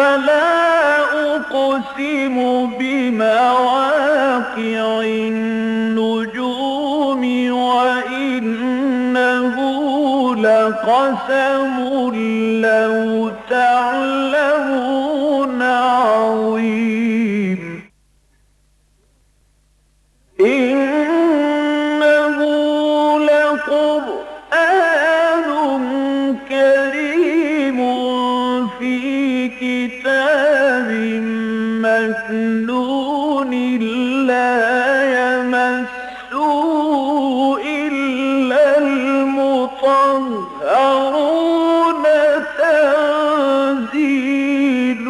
فلا أقسم بمواقع النجوم وإنه لقسم لو تعلمون عظيم إنه لقرآن كريم في كتاب مكنون لا يمسه إلا المطهرون تنزيل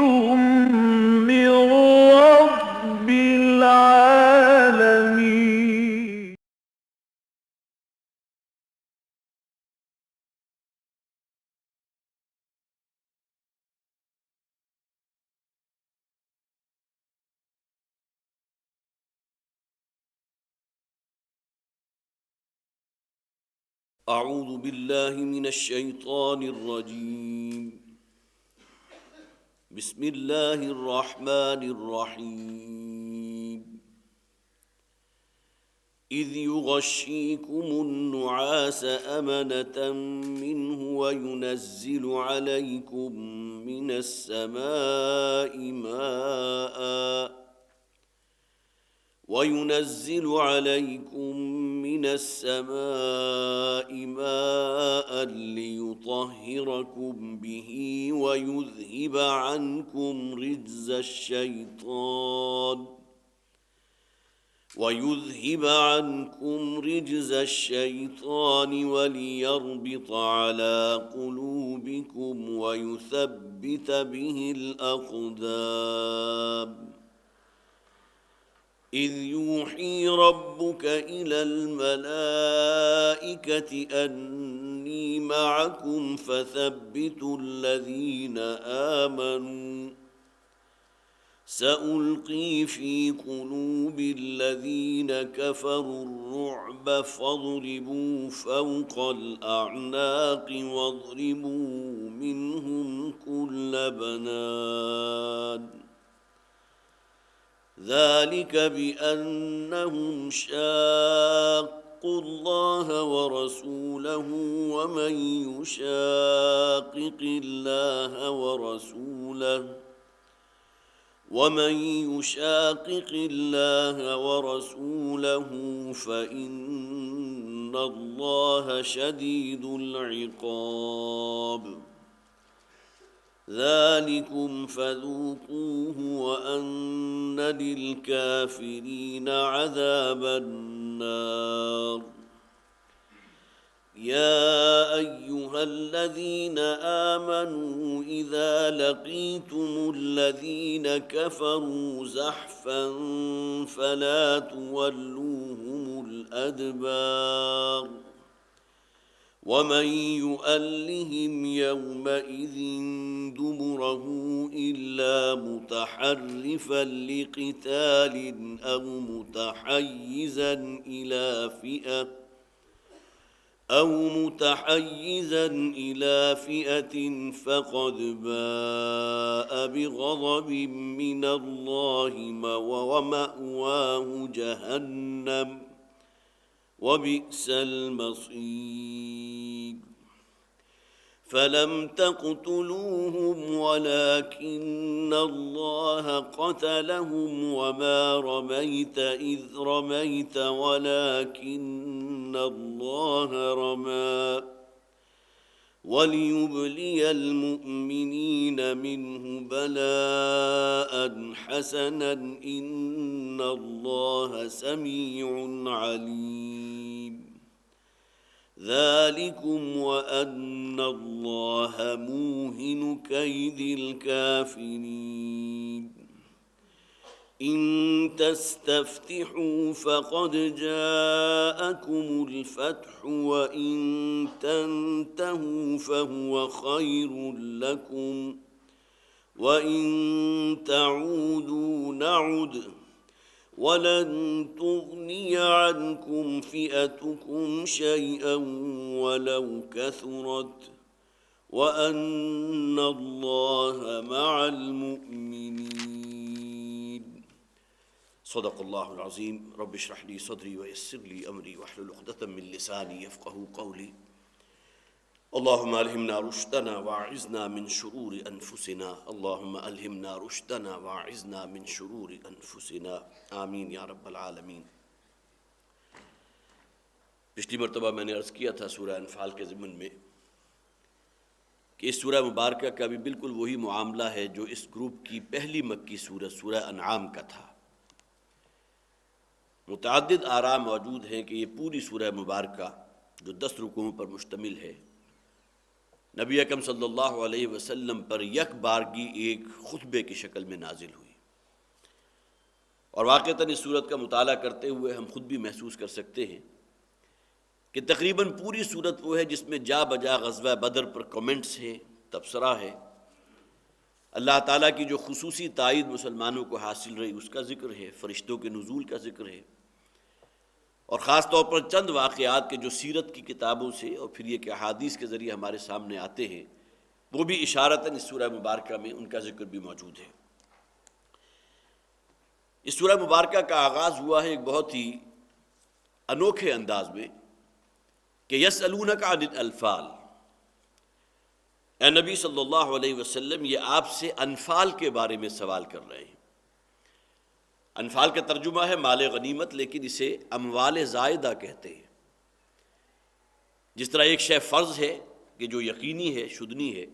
من رب العالمين أعوذ بالله من الشيطان الرجيم. بسم الله الرحمن الرحيم. إذ يغشيكم النعاس أمنة منه وينزل عليكم من السماء ماء ليطهركم به ويذهب عنكم رجز الشيطان وليربط على قلوبكم ويثبت به الأقدام. إذ يوحي ربك إلى الملائكة أني معكم فثبتوا الذين آمنوا سألقي في قلوب الذين كفروا الرعب فاضربوا فوق الأعناق واضربوا منهم كل بنان. ذلك بأنهم شاقوا الله ورسوله ومن يشاقق الله ورسوله فإن الله شديد العقاب. ذلكم فذوقوه وأن للكافرين عذاب النار. يا أيها الذين آمنوا إذا لقيتم الذين كفروا زحفا فلا تولوهم الأدبار ومن يؤلهم يومئذ دبره إلا متحرفا لقتال أو متحيزا إلى فئة فقد باء بغضب من الله ومأواه جهنم وبئس المصير. فلم تقتلوهم ولكن الله قتلهم وما رميت إذ رميت ولكن الله رمى وليبلي المؤمنين منه بلاء حسنا إن الله سميع عليم. ذلكم وأن الله موهن كيد الكافرين. إن تستفتحوا فقد جاءكم الفتح وإن تنتهوا فهو خير لكم وإن تعودوا نعد ولن تغني عنكم فئتكم شيئا ولو كثرت وأن الله مع المؤمنين صدق الله العظيم رب اشرح لي صدري ويسر لي أمري واحلل عقدة من لساني يفقهوا قولي اللهم ألهمنا رشدنا وأعذنا من شرور أنفسنا اللهم ألهمنا رشدنا وأعذنا من شرور أنفسنا آمین یا رب العالمین۔ پچھلی مرتبہ میں نے عرض کیا تھا سورہ انفال کے ضمن میں کہ اس سورہ مبارکہ کا بھی بالکل وہی معاملہ ہے جو اس گروپ کی پہلی مکی سورہ انعام کا تھا۔ متعدد آراء موجود ہیں کہ یہ پوری سورہ مبارکہ جو 10 رکوعوں پر مشتمل ہے نبی اکرم صلی اللہ علیہ وسلم پر یک بارگی ایک خطبے کی شکل میں نازل ہوئی، اور واقعتاً اس سورت کا مطالعہ کرتے ہوئے ہم خود بھی محسوس کر سکتے ہیں کہ تقریباً پوری سورت وہ ہے جس میں جا بجا غزوہ بدر پر کمنٹس ہیں، تبصرہ ہے، اللہ تعالیٰ کی جو خصوصی تائید مسلمانوں کو حاصل رہی اس کا ذکر ہے، فرشتوں کے نزول کا ذکر ہے، اور خاص طور پر چند واقعات کے جو سیرت کی کتابوں سے اور پھر یہ کہ احادیث کے ذریعے ہمارے سامنے آتے ہیں وہ بھی اشارتاً اس سورہ مبارکہ میں ان کا ذکر بھی موجود ہے۔ اس سورہ مبارکہ کا آغاز ہوا ہے ایک بہت ہی انوکھے انداز میں کہ یسألونک عن الانفال، اے نبی صلی اللہ علیہ وسلم یہ آپ سے انفال کے بارے میں سوال کر رہے ہیں۔ انفال کا ترجمہ ہے مال غنیمت، لیکن اسے اموال زائدہ کہتے ہیں۔ جس طرح ایک شے فرض ہے کہ جو یقینی ہے، شدنی ہے،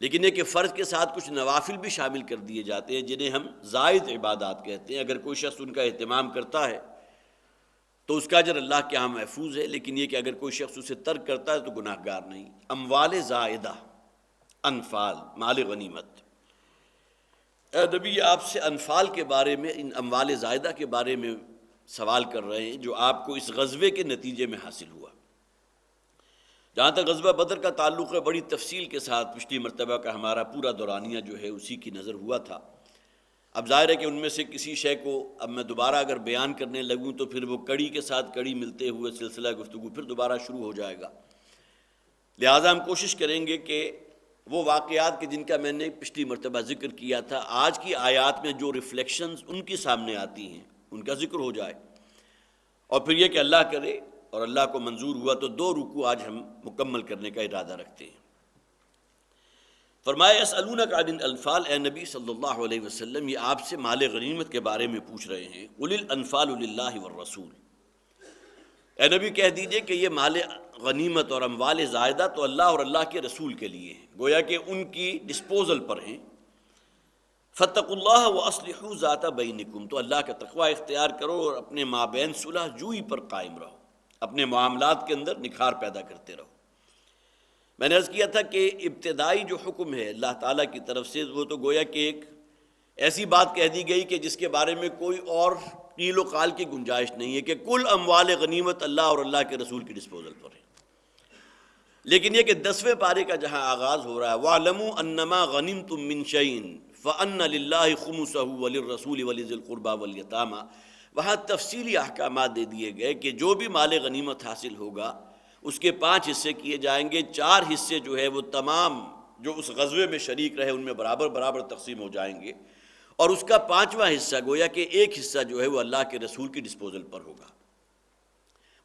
لیکن یہ کہ فرض کے ساتھ کچھ نوافل بھی شامل کر دیے جاتے ہیں جنہیں ہم زائد عبادات کہتے ہیں۔ اگر کوئی شخص ان کا اہتمام کرتا ہے تو اس کا اجر اللہ کے ہاں محفوظ ہے، لیکن یہ کہ اگر کوئی شخص اسے ترک کرتا ہے تو گناہ گار نہیں۔ اموال زائدہ، انفال، مال غنیمت۔ اے نبی آپ سے انفال کے بارے میں، ان اموال زائدہ کے بارے میں سوال کر رہے ہیں جو آپ کو اس غزوے کے نتیجے میں حاصل ہوا۔ جہاں تک غزوہ بدر کا تعلق ہے بڑی تفصیل کے ساتھ پچھلی مرتبہ کا ہمارا پورا دورانیہ جو ہے اسی کی نظر ہوا تھا۔ اب ظاہر ہے کہ ان میں سے کسی شے کو اب میں دوبارہ اگر بیان کرنے لگوں تو پھر وہ کڑی کے ساتھ کڑی ملتے ہوئے سلسلہ گفتگو پھر دوبارہ شروع ہو جائے گا، لہٰذا ہم کوشش کریں گے کہ وہ واقعات کے جن کا میں نے پچھلی مرتبہ ذکر کیا تھا آج کی آیات میں جو ریفلیکشنز ان کی سامنے آتی ہیں ان کا ذکر ہو جائے، اور پھر یہ کہ اللہ کرے اور اللہ کو منظور ہوا تو 2 رکوع آج ہم مکمل کرنے کا ارادہ رکھتے ہیں۔ فرمایا یسألونک عن الانفال، اے نبی صلی اللہ علیہ وسلم یہ آپ سے مال غنیمت کے بارے میں پوچھ رہے ہیں۔ قل الانفال للہ والرسول، اے نبی کہہ دیجئے کہ یہ مال غنیمت اور اموال زائدہ تو اللہ اور اللہ کے رسول کے لیے ہیں، گویا کہ ان کی ڈسپوزل پر ہیں۔ فاتقوا اللہ واصلحوا ذات بینکم، تو اللہ کا تقوی اختیار کرو اور اپنے مابین صلح جوئی پر قائم رہو، اپنے معاملات کے اندر نکھار پیدا کرتے رہو۔ میں نے عرض کیا تھا کہ ابتدائی جو حکم ہے اللہ تعالیٰ کی طرف سے وہ تو گویا کہ ایک ایسی بات کہہ دی گئی کہ جس کے بارے میں کوئی اور قیل و قال کی گنجائش نہیں ہے کہ کل اموال غنیمت اللہ اور اللہ کے رسول کی ڈسپوزل پر ہے، لیکن یہ کہ 10ویں پارے کا جہاں آغاز ہو رہا ہے وَاعْلَمُوا أَنَّمَا غَنِمْتُم مِّن شَيْءٍ فَأَنَّ لِلَّهِ خُمُسَهُ وَلِلرَّسُولِ وَلِذِي الْقُرْبَى وَالْيَتَامَى، وہاں تفصیلی احکامات دے دیے گئے کہ جو بھی مال غنیمت حاصل ہوگا اس کے 5 حصے کیے جائیں گے، 4 حصے جو ہے وہ تمام جو اس غزوے میں شریک رہے ان میں برابر برابر تقسیم ہو جائیں گے، اور اس کا 5واں حصہ گویا کہ 1 حصہ جو ہے وہ اللہ کے رسول کی ڈسپوزل پر ہوگا۔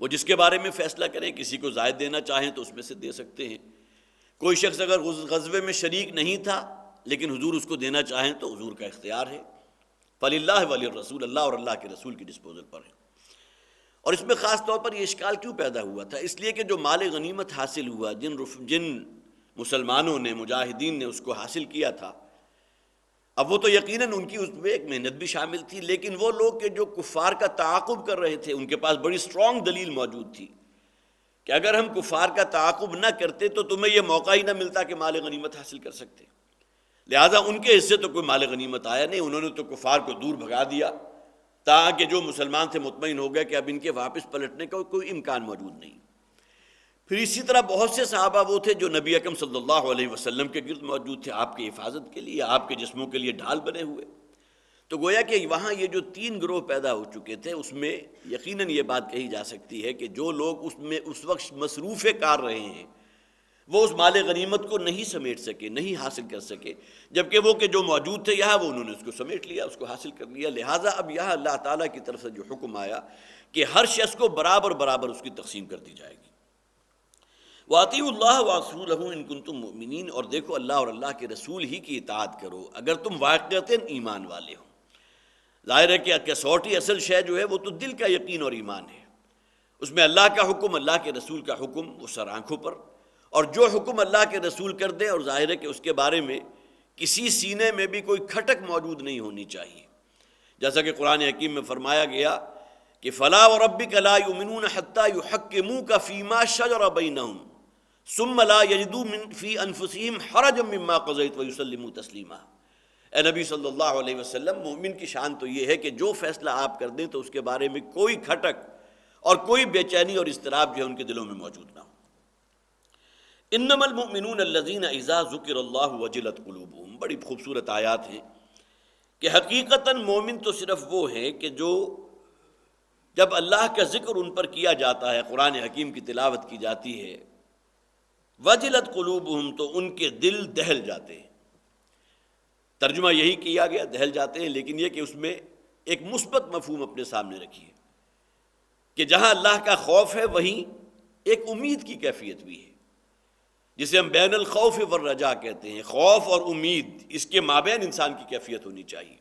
وہ جس کے بارے میں فیصلہ کریں، کسی کو زائد دینا چاہیں تو اس میں سے دے سکتے ہیں، کوئی شخص اگر غزوے میں شریک نہیں تھا لیکن حضور اس کو دینا چاہیں تو حضور کا اختیار ہے۔ فَلِلَّهِ وَلِلرَّسُولِ، اللہ اور اللہ کے رسول کی ڈسپوزل پر ہے۔ اور اس میں خاص طور پر یہ اشکال کیوں پیدا ہوا تھا؟ اس لیے کہ جو مال غنیمت حاصل ہوا، جن مسلمانوں نے، مجاہدین نے اس کو حاصل کیا تھا، اب وہ تو یقیناً ان کی اس میں ایک محنت بھی شامل تھی، لیکن وہ لوگ کہ جو کفار کا تعاقب کر رہے تھے ان کے پاس بڑی سٹرونگ دلیل موجود تھی کہ اگر ہم کفار کا تعاقب نہ کرتے تو تمہیں یہ موقع ہی نہ ملتا کہ مال غنیمت حاصل کر سکتے، لہٰذا ان کے حصے تو کوئی مال غنیمت آیا نہیں، انہوں نے تو کفار کو دور بھگا دیا تاکہ جو مسلمان تھے مطمئن ہو گئے کہ اب ان کے واپس پلٹنے کا کوئی امکان موجود نہیں۔ پھر اسی طرح بہت سے صحابہ وہ تھے جو نبی اکرم صلی اللہ علیہ وسلم کے گرد موجود تھے، آپ کی حفاظت کے لیے، آپ کے جسموں کے لیے ڈھال بنے ہوئے، تو گویا کہ وہاں یہ جو 3 گروہ پیدا ہو چکے تھے اس میں یقیناً یہ بات کہی جا سکتی ہے کہ جو لوگ اس میں اس وقت مصروف کار رہے ہیں وہ اس مال غنیمت کو نہیں سمیٹ سکے، نہیں حاصل کر سکے، جبکہ وہ کہ جو موجود تھے یہاں وہ انہوں نے اس کو سمیٹ لیا، اس کو حاصل کر لیا۔ لہٰذا اب یہاں اللہ تعالیٰ کی طرف سے جو حکم آیا کہ ہر شخص کو برابر برابر اس کی تقسیم کر دی جائے گی۔ وَأَطِيعُوا اللَّهَ وَرَسُولَهُ إِن كُنتُم مُؤْمِنِينَ، اور دیکھو اللہ اور اللہ کے رسول ہی کی اطاعت کرو اگر تم واقعتاً ایمان والے ہو۔ ظاہر ہے کہ کسوٹی اصل شے جو ہے وہ تو دل کا یقین اور ایمان ہے، اس میں اللہ کا حکم، اللہ کے رسول کا حکم وہ سر آنکھوں پر، اور جو حکم اللہ کے رسول کر دیں، اور ظاہر ہے کہ اس کے بارے میں کسی سینے میں بھی کوئی کھٹک موجود نہیں ہونی چاہیے، جیسا کہ قرآن حکیم میں فرمایا گیا کہ فَلَا وَرَبِّكَ لَا يُؤْمِنُونَ حَتَّى يُحَكِّمُوكَ فِي مَا شَجَرَ بَيْنَهُمْ ثُمَّ لَا يَجِدُوا فِي أَنفُسِهِمْ حَرَجًا مِّمَّا قَضَيْتَ وَيُسَلِّمُوا تَسْلِيمًا۔ اے نبی صلی اللہ علیہ وسلم، مومن کی شان تو یہ ہے کہ جو فیصلہ آپ کر دیں تو اس کے بارے میں کوئی کھٹک اور کوئی بے چینی اور اضطراب جو ہے ان کے دلوں میں موجود نہ ہو۔ انما المؤمنون الذین اذا ذکر اللہ وجلت قلوبہم، بڑی خوبصورت آیات ہیں کہ حقیقتاً مومن تو صرف وہ ہیں کہ جو جب اللہ کا ذکر ان پر کیا جاتا ہے، قرآن حکیم کی تلاوت کی جاتی ہے، وجلت قلوبہم، تو ان کے دل دہل جاتے ہیں۔ ترجمہ یہی کیا گیا، دہل جاتے ہیں، لیکن یہ کہ اس میں ایک مثبت مفہوم اپنے سامنے رکھیے کہ جہاں اللہ کا خوف ہے وہیں ایک امید کی کیفیت بھی ہے، جسے ہم بین الخوف والرجاء کہتے ہیں، خوف اور امید، اس کے مابین انسان کی کیفیت ہونی چاہیے۔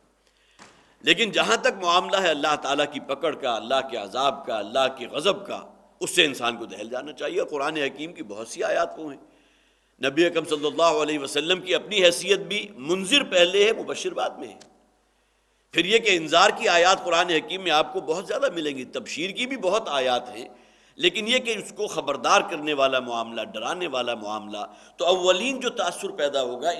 لیکن جہاں تک معاملہ ہے اللہ تعالیٰ کی پکڑ کا، اللہ کے عذاب کا، اللہ کے غضب کا، اس سے انسان کو دہل جانا چاہیے۔ اور قرآن حکیم کی بہت سی آیات وہ ہیں، نبی اکرم صلی اللہ علیہ وسلم کی اپنی حیثیت بھی منذر پہلے ہے، مبشر بعد میں ہے۔ پھر یہ کہ انذار کی آیات قرآن حکیم میں آپ کو بہت زیادہ ملیں گی، تبشیر کی بھی بہت آیات ہیں، لیکن یہ کہ اس کو خبردار کرنے والا معاملہ، ڈرانے والا معاملہ، تو اولین جو تاثر پیدا ہوگا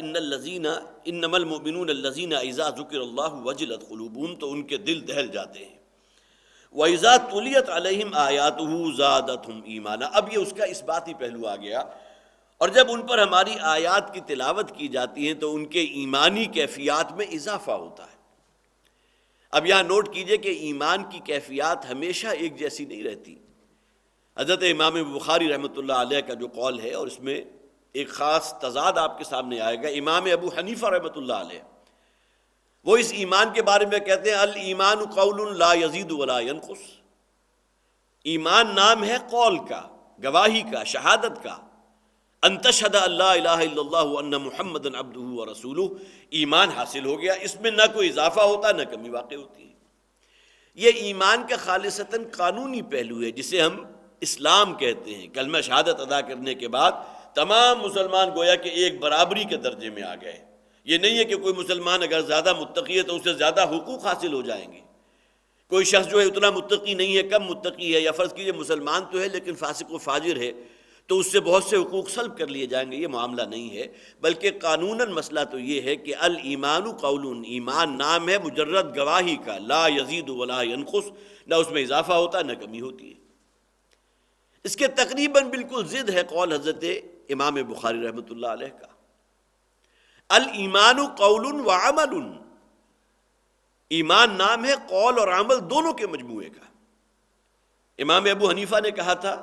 انما المؤمنون الذین اذا ذکر اللہ وجلت قلوبہم، تو ان کے دل دہل جاتے ہیں۔ وَإِذَا تُلِيَتْ عَلَيْهِمْ آيَاتُهُ زَادَتْهُمْ إِيمَانًا، اب یہ اس کا اثباتی پہلو آ گیا، اور جب ان پر ہماری آیات کی تلاوت کی جاتی ہیں تو ان کے ایمانی کیفیات میں اضافہ ہوتا ہے۔ اب یہاں نوٹ کیجئے کہ ایمان کی کیفیات ہمیشہ ایک جیسی نہیں رہتی۔ حضرت امام بخاری رحمۃ اللہ علیہ کا جو قول ہے، اور اس میں ایک خاص تضاد آپ کے سامنے آئے گا، امام ابو حنیفہ رحمۃ اللہ علیہ وہ اس ایمان کے بارے میں کہتے ہیں الایمان قول لا یزید ولا ینقص، ایمان نام ہے قول کا، گواہی کا، شہادت کا، ان تشہد ان لا الہ الا اللہ وان محمد عبدہ ورسولہ، ایمان حاصل ہو گیا، اس میں نہ کوئی اضافہ ہوتا نہ کمی واقع ہوتی ہے۔ یہ ایمان کا خالصتاً قانونی پہلو ہے جسے ہم اسلام کہتے ہیں۔ کلمہ شہادت ادا کرنے کے بعد تمام مسلمان گویا کہ ایک برابری کے درجے میں آ گئے۔ یہ نہیں ہے کہ کوئی مسلمان اگر زیادہ متقی ہے تو اسے زیادہ حقوق حاصل ہو جائیں گے، کوئی شخص جو ہے اتنا متقی نہیں ہے، کم متقی ہے، یا فرض کیجئے مسلمان تو ہے لیکن فاسق و فاجر ہے تو اس سے بہت سے حقوق سلب کر لیے جائیں گے، یہ معاملہ نہیں ہے، بلکہ قانوناً مسئلہ تو یہ ہے کہ الایمان قول، ایمان نام ہے مجرد گواہی کا، لا یزید ولا ینقص، نہ اس میں اضافہ ہوتا نہ کمی ہوتی ہے۔ اس کے تقریباً بالکل ضد ہے قول حضرت امام بخاری رحمۃ اللہ علیہ کا، الایمان قول وعمل، ایمان نام ہے قول اور عمل دونوں کے مجموعے کا۔ امام ابو حنیفہ نے کہا تھا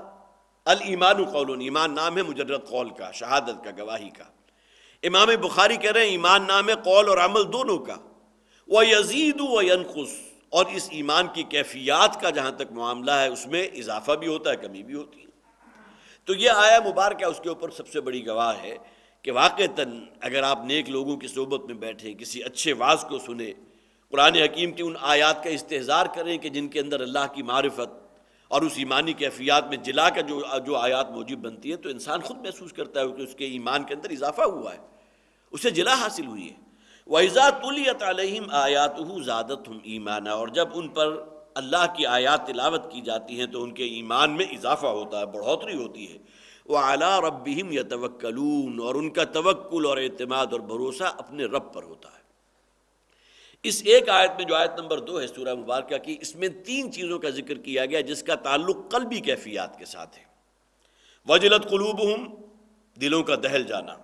الایمان قول، ایمان نام ہے مجرد قول کا، شہادت کا، گواہی کا۔ امام بخاری کہہ رہے ہیں ایمان نام ہے قول اور عمل دونوں کا، وَيَزِيدُ وَيَنْقُصُ، اور اس ایمان کی کیفیات کا جہاں تک معاملہ ہے اس میں اضافہ بھی ہوتا ہے، کمی بھی ہوتی ہے۔ تو یہ آیہ مبارکہ اس کے اوپر سب سے بڑی گواہ ہے کہ واقعتاً اگر آپ نیک لوگوں کی صحبت میں بیٹھیں، کسی اچھے واعظ کو سنیں، قرآن حکیم کی ان آیات کا استحضار کریں کہ جن کے اندر اللہ کی معرفت اور اس ایمانی کیفیات میں جلا کا جو آیات موجب بنتی ہیں، تو انسان خود محسوس کرتا ہے کہ اس کے ایمان کے اندر اضافہ ہوا ہے، اسے جلا حاصل ہوئی ہے۔ وَإِذَا تُلِيَتْ عَلَيْهِمْ آيَاتُهُ زَادَتْهُمْ إِيمَانًا، اور جب ان پر اللہ کی آیات تلاوت کی جاتی ہیں تو ان کے ایمان میں اضافہ ہوتا ہے، بڑھوتری ہوتی ہے۔ وَعَلَىٰ رَبِّهِمْ يَتَوَكَّلُونَ، اور ان کا توکل اور اعتماد اور بھروسہ اپنے رب پر ہوتا ہے۔ اس ایک آیت میں جو آیت نمبر 2 ہے سورہ مبارکہ کی، اس میں 3 چیزوں کا ذکر کیا گیا جس کا تعلق قلبی کیفیات کے ساتھ ہے۔ وجلت قلوبہم، دلوں کا دہل جانا،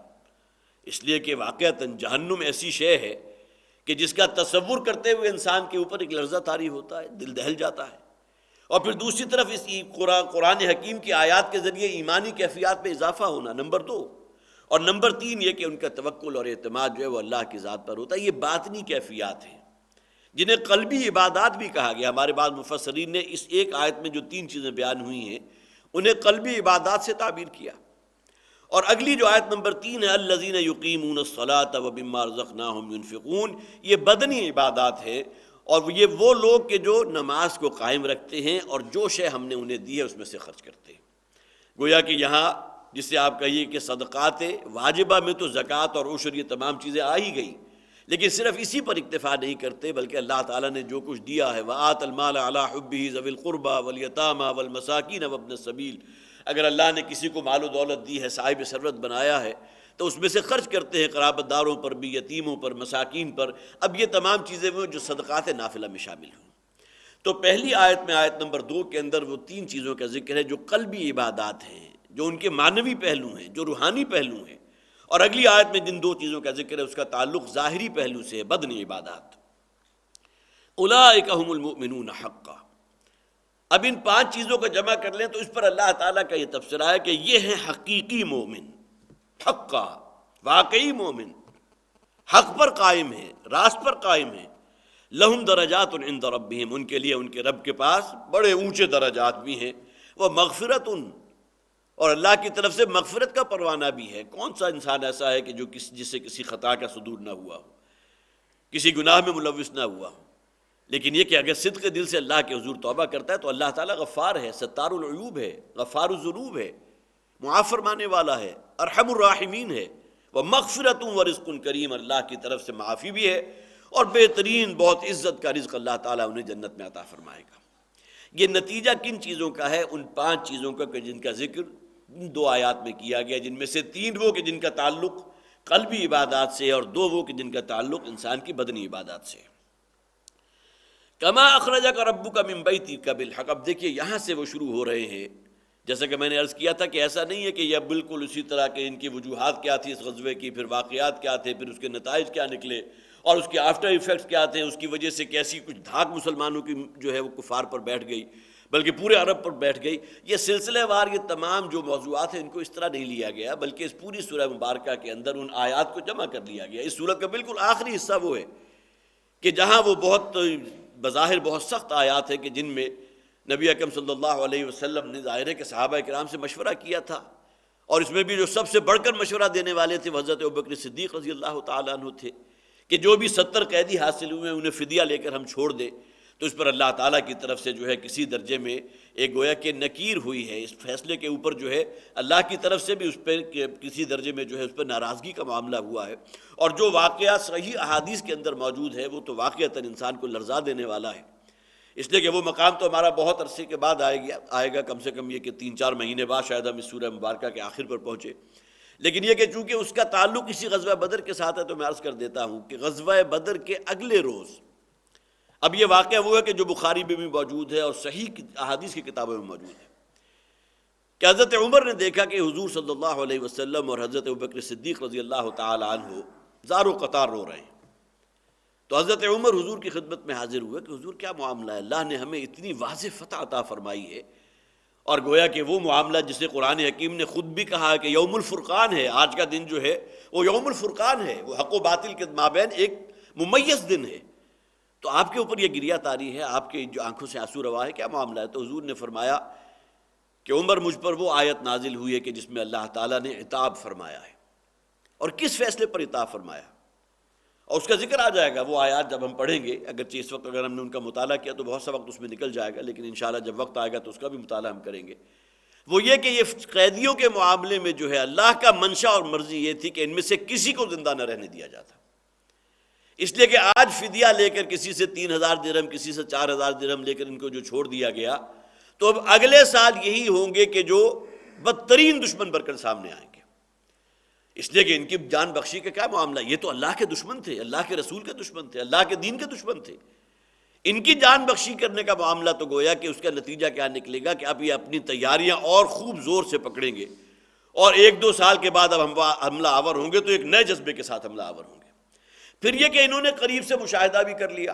اس لیے کہ واقعتاً جہنم ایسی شے ہے کہ جس کا تصور کرتے ہوئے انسان کے اوپر ایک لرزہ طاری ہوتا ہے، دل دہل جاتا ہے۔ اور پھر دوسری طرف اس قرآن حکیم کی آیات کے ذریعے ایمانی کیفیات میں اضافہ ہونا، نمبر 2۔ اور نمبر 3 یہ کہ ان کا توکل اور اعتماد جو ہے وہ اللہ کی ذات پر ہوتا ہے۔ یہ باطنی کیفیات ہیں جنہیں قلبی عبادات بھی کہا گیا۔ ہمارے بعض مفسرین نے اس ایک آیت میں جو 3 چیزیں بیان ہوئی ہیں انہیں قلبی عبادات سے تعبیر کیا۔ اور اگلی جو آیت نمبر 3 ہے، الذین یقیمون الصلاۃ ومما رزقناہم ینفقون، یہ بدنی عبادات ہے، اور یہ وہ لوگ کہ جو نماز کو قائم رکھتے ہیں اور جو شے ہم نے انہیں دی ہے اس میں سے خرچ کرتے ہیں۔ گویا کہ یہاں جس سے آپ کہیے کہ صدقات واجبہ میں تو زکوٰۃ اور عشر یہ تمام چیزیں آ ہی گئی، لیکن صرف اسی پر اکتفا نہیں کرتے بلکہ اللہ تعالیٰ نے جو کچھ دیا ہے وَآتَ الْمَالَ عَلَىٰ حُبِّهِ ذَوِي الْقُرْبَىٰ وَالْيَتَامَىٰ وَالْمَسَاكِينَ وَابْنَ السَّبِيلِ، اگر اللہ نے کسی کو مال و دولت دی ہے، صاحب ثروت بنایا ہے، تو اس میں سے خرچ کرتے ہیں قرابت داروں پر بھی، یتیموں پر، مساکین پر۔ اب یہ تمام چیزیں وہ جو صدقات نافلہ میں شامل ہوں۔ تو پہلی آیت میں، آیت نمبر 2 کے اندر وہ 3 چیزوں کا ذکر ہے جو قلبی عبادات ہیں، جو ان کے معنوی پہلو ہیں، جو روحانی پہلو ہیں، اور اگلی آیت میں جن 2 چیزوں کا ذکر ہے اس کا تعلق ظاہری پہلو سے ہے، بدنی عبادات۔ اولئک هم المؤمنون حقا۔ اب ان 5 چیزوں کو جمع کر لیں تو اس پر اللہ تعالیٰ کا یہ تبصرہ ہے کہ یہ ہیں حقیقی مومن، حقا، واقعی مومن، حق پر قائم ہے، راست پر قائم ہے۔ لہم درجات عند ربہم، ان کے لیے ان کے رب کے پاس بڑے اونچے درجات بھی ہیں، وہ مغفرت، اور اللہ کی طرف سے مغفرت کا پروانہ بھی ہے۔ کون سا انسان ایسا ہے کہ جو جس سے کسی خطا کا صدور نہ ہوا ہو، کسی گناہ میں ملوث نہ ہوا ہو، لیکن یہ کہ اگر صدق دل سے اللہ کے حضور توبہ کرتا ہے تو اللہ تعالیٰ غفار ہے، ستار العیوب ہے، غفار الذنوب ہے، معاف فرمانے والا ہے، ارحم الراحمین ہے، ومغفرت ورزق کریم، اللہ کی طرف سے معافی بھی ہے اور بہترین بہت عزت کا رزق اللہ تعالیٰ انہیں جنت میں عطا فرمائے گا۔ یہ نتیجہ کن چیزوں کا ہے؟ ان 5 چیزوں کا کہ جن کا ذکر 2 آیات میں کیا گیا، جن میں سے 3 وہ کہ جن کا تعلق قلبی عبادات سے اور 2 وہ کہ جن کا تعلق انسان کی بدنی عبادات سے۔ کما اخرجک ربک من بیتک بالحق، اب دیکھیے یہاں سے وہ شروع ہو رہے ہیں۔ جیسا کہ میں نے عرض کیا تھا کہ ایسا نہیں ہے کہ یہ بالکل اسی طرح کے ان کی وجوہات کیا تھی اس غزوے کی، پھر واقعات کیا تھے، پھر اس کے نتائج کیا نکلے اور اس کے آفٹر ایفیکٹس کیا تھے، اس کی وجہ سے کیسی کچھ دھاک مسلمانوں کی جو ہے وہ کفار پر بیٹھ گئی، بلکہ پورے عرب پر بیٹھ گئی۔ یہ سلسلہ وار یہ تمام جو موضوعات ہیں ان کو اس طرح نہیں لیا گیا، بلکہ اس پوری سورہ مبارکہ کے اندر ان آیات کو جمع کر لیا گیا۔ اس سورت کا بالکل آخری حصہ وہ ہے کہ جہاں وہ بہت بظاہر بہت سخت آیات ہیں کہ جن میں نبی اکرم صلی اللہ علیہ وسلم نے ظاہر ہے کہ صحابہ کرام سے مشورہ کیا تھا، اور اس میں بھی جو سب سے بڑھ کر مشورہ دینے والے تھے وہ حضرت ابوبکر صدیق رضی اللہ تعالیٰ عنہ تھے کہ جو بھی 70 قیدی حاصل ہوئے انہیں فدیہ لے کر ہم چھوڑ دیں۔ تو اس پر اللہ تعالیٰ کی طرف سے جو ہے کسی درجے میں ایک گویا کہ نکیر ہوئی ہے، اس فیصلے کے اوپر جو ہے اللہ کی طرف سے بھی اس پہ کسی درجے میں جو ہے اس پر ناراضگی کا معاملہ ہوا ہے، اور جو واقعہ صحیح احادیث کے اندر موجود ہے وہ تو واقعتاً انسان کو لرزا دینے والا ہے۔ اس لیے کہ وہ مقام تو ہمارا بہت عرصے کے بعد آئے گا، کم سے کم یہ کہ 3-4 مہینے بعد شاید ہم اس سورہ مبارکہ کے آخر پر پہنچے، لیکن یہ کہ چونکہ اس کا تعلق اسی غزوہ بدر کے ساتھ ہے تو میں عرض کر دیتا ہوں کہ غزوہ بدر کے اگلے روز، اب یہ واقعہ وہ ہے کہ جو بخاری میں بھی موجود ہے اور صحیح احادیث کی کتابوں میں موجود ہے، کہ حضرت عمر نے دیکھا کہ حضور صلی اللہ علیہ وسلم اور حضرت ابوبکر صدیق رضی اللہ تعالی عنہ زار و قطار رو رہے ہیں۔ تو حضرت عمر حضور کی خدمت میں حاضر ہوئے کہ حضور کیا معاملہ ہے، اللہ نے ہمیں اتنی واضح فتح عطا فرمائی ہے، اور گویا کہ وہ معاملہ جسے قرآن حکیم نے خود بھی کہا کہ یوم الفرقان ہے، آج کا دن جو ہے وہ یوم الفرقان ہے، وہ حق و باطل کے مابین ایک ممیز دن ہے، تو آپ کے اوپر یہ گریہ طاری ہے، آپ کے جو آنکھوں سے آنسو روا ہے، کیا معاملہ ہے؟ تو حضور نے فرمایا کہ عمر مجھ پر وہ آیت نازل ہوئی ہے کہ جس میں اللہ تعالیٰ نے عتاب فرمایا ہے، اور کس فیصلے پر عتاب فرمایا، اور اس کا ذکر آ جائے گا۔ وہ آیات جب ہم پڑھیں گے، اگرچہ اس وقت اگر ہم نے ان کا مطالعہ کیا تو بہت سا وقت اس میں نکل جائے گا، لیکن انشاءاللہ جب وقت آئے گا تو اس کا بھی مطالعہ ہم کریں گے۔ وہ یہ کہ یہ قیدیوں کے معاملے میں جو ہے اللہ کا منشا اور مرضی یہ تھی کہ ان میں سے کسی کو زندہ نہ رہنے دیا جاتا، اس لیے کہ آج فدیہ لے کر کسی سے 3000 درہم، کسی سے 4000 درہم لے کر ان کو جو چھوڑ دیا گیا، تو اب اگلے سال یہی ہوں گے کہ جو بدترین دشمن بن کر سامنے آئیں گے، اس لیے کہ ان کی جان بخشی کا کیا معاملہ، یہ تو اللہ کے دشمن تھے، اللہ کے رسول کے دشمن تھے، اللہ کے دین کے دشمن تھے، ان کی جان بخشی کرنے کا معاملہ تو گویا کہ اس کا نتیجہ کیا نکلے گا کہ اب یہ اپنی تیاریاں اور خوب زور سے پکڑیں گے، اور 1-2 سال کے بعد اب حملہ آور ہوں گے تو ایک نئے جذبے کے ساتھ حملہ آور ہوں گے۔ پھر یہ کہ انہوں نے قریب سے مشاہدہ بھی کر لیا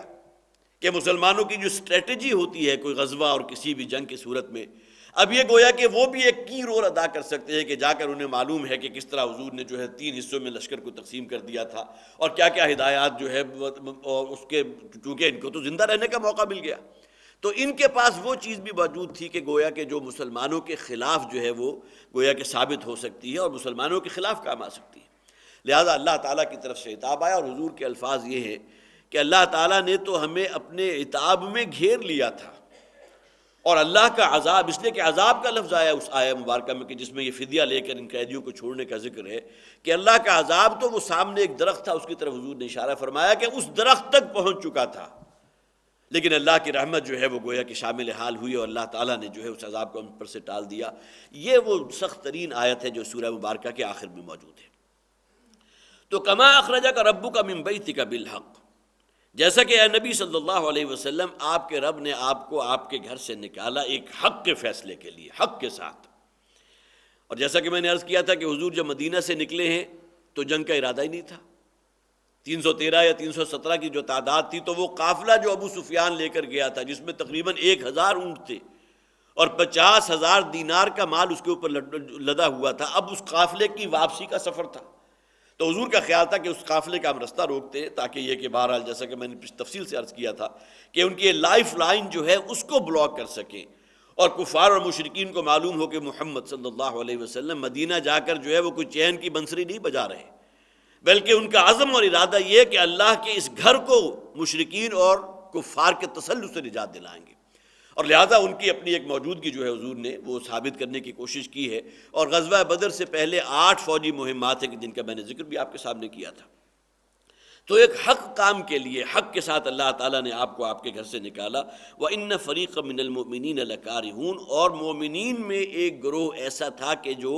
کہ مسلمانوں کی جو اسٹریٹجی ہوتی ہے کوئی غزوہ اور کسی بھی جنگ کی صورت میں، اب یہ گویا کہ وہ بھی ایک کی رول ادا کر سکتے ہیں کہ جا کر انہیں معلوم ہے کہ کس طرح حضور نے جو ہے 3 حصوں میں لشکر کو تقسیم کر دیا تھا، اور کیا کیا ہدایات جو ہے، اور اس کے چونکہ ان کو تو زندہ رہنے کا موقع مل گیا، تو ان کے پاس وہ چیز بھی موجود تھی کہ گویا کہ جو مسلمانوں کے خلاف جو ہے وہ گویا کہ ثابت ہو سکتی ہے اور مسلمانوں کے خلاف کام آ سکتی ہے۔ لہذا اللہ تعالیٰ کی طرف سے عتاب آیا، اور حضور کے الفاظ یہ ہیں کہ اللہ تعالیٰ نے تو ہمیں اپنے عتاب میں گھیر لیا تھا، اور اللہ کا عذاب، اس لیے کہ عذاب کا لفظ آیا اس آیہ مبارکہ میں کہ جس میں یہ فدیہ لے کر ان قیدیوں کو چھوڑنے کا ذکر ہے، کہ اللہ کا عذاب تو وہ سامنے ایک درخت تھا، اس کی طرف حضور نے اشارہ فرمایا کہ اس درخت تک پہنچ چکا تھا، لیکن اللہ کی رحمت جو ہے وہ گویا کہ شامل حال ہوئی اور اللہ تعالیٰ نے جو ہے اس عذاب کو ہم پر سے ٹال دیا۔ یہ وہ سخت ترین آیت ہے جو سورہ مبارکہ کے آخر میں موجود ہے۔ تو کما اخرجک ربک من بیتک بالحق، جیسا کہ اے نبی صلی اللہ علیہ وسلم آپ کے رب نے آپ کو آپ کے گھر سے نکالا ایک حق کے فیصلے کے لیے، حق کے ساتھ۔ اور جیسا کہ میں نے عرض کیا تھا کہ حضور جب مدینہ سے نکلے ہیں تو جنگ کا ارادہ ہی نہیں تھا، 313 یا 317 کی جو تعداد تھی، تو وہ قافلہ جو ابو سفیان لے کر گیا تھا جس میں تقریباً 1000 اونٹ تھے اور 50,000 دینار کا مال اس کے اوپر لدا ہوا تھا، اب اس قافلے کی واپسی کا سفر تھا، تو حضور کا خیال تھا کہ اس قافلے کا ہم رستہ روکتے ہیں تاکہ یہ کہ بہرحال جیسا کہ میں نے تفصیل سے عرض کیا تھا کہ ان کی لائف لائن جو ہے اس کو بلاک کر سکیں، اور کفار اور مشرکین کو معلوم ہو کہ محمد صلی اللہ علیہ وسلم مدینہ جا کر جو ہے وہ کوئی چین کی بنسری نہیں بجا رہے، بلکہ ان کا عزم اور ارادہ یہ کہ اللہ کے اس گھر کو مشرکین اور کفار کے تسلط سے نجات دلائیں گے، اور لہذا ان کی اپنی ایک موجودگی جو ہے حضور نے وہ ثابت کرنے کی کوشش کی ہے۔ اور غزوہ بدر سے پہلے 8 فوجی مہمات ہیں جن کا میں نے ذکر بھی آپ کے سامنے کیا تھا۔ تو ایک حق کام کے لیے حق کے ساتھ اللہ تعالیٰ نے آپ کو آپ کے گھر سے نکالا۔ وَإِنَّ فَرِيقًا مِّنَ الْمُؤْمِنِينَ لَكَارِهُونَ، اور مومنین میں ایک گروہ ایسا تھا کہ جو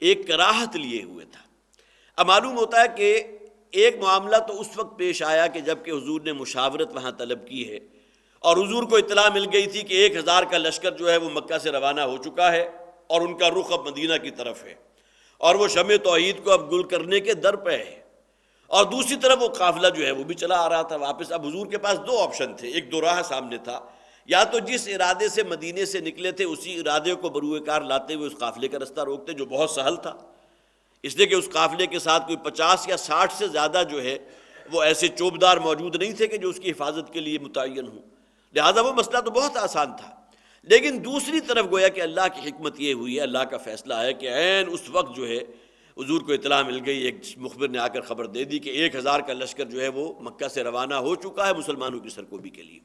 ایک کراہت لیے ہوئے تھا۔ اب معلوم ہوتا ہے کہ ایک معاملہ تو اس وقت پیش آیا کہ جب کہ حضور نے مشاورت وہاں طلب کی ہے، اور حضور کو اطلاع مل گئی تھی کہ 1000 کا لشکر جو ہے وہ مکہ سے روانہ ہو چکا ہے اور ان کا رخ اب مدینہ کی طرف ہے، اور وہ شمع توحید کو اب گل کرنے کے در پہ ہے، اور دوسری طرف وہ قافلہ جو ہے وہ بھی چلا آ رہا تھا واپس۔ اب حضور کے پاس 2 آپشن تھے، ایک دوراہ سامنے تھا، یا تو جس ارادے سے مدینے سے نکلے تھے اسی ارادے کو بروئے کار لاتے ہوئے اس قافلے کا رستہ روکتے، جو بہت سہل تھا، اس لیے کہ اس قافلے کے ساتھ کوئی 50 یا 60 سے زیادہ جو ہے وہ ایسے چوبدار موجود نہیں تھے کہ جو اس کی حفاظت کے لیے متعین ہوں، لہذا وہ مسئلہ تو بہت آسان تھا۔ لیکن دوسری طرف گویا کہ اللہ کی حکمت یہ ہوئی ہے، اللہ کا فیصلہ ہے کہ عین اس وقت جو ہے حضور کو اطلاع مل گئی، ایک مخبر نے آ کر خبر دے دی کہ 1000 کا لشکر جو ہے وہ مکہ سے روانہ ہو چکا ہے مسلمانوں کی سرکوبی کے لیے۔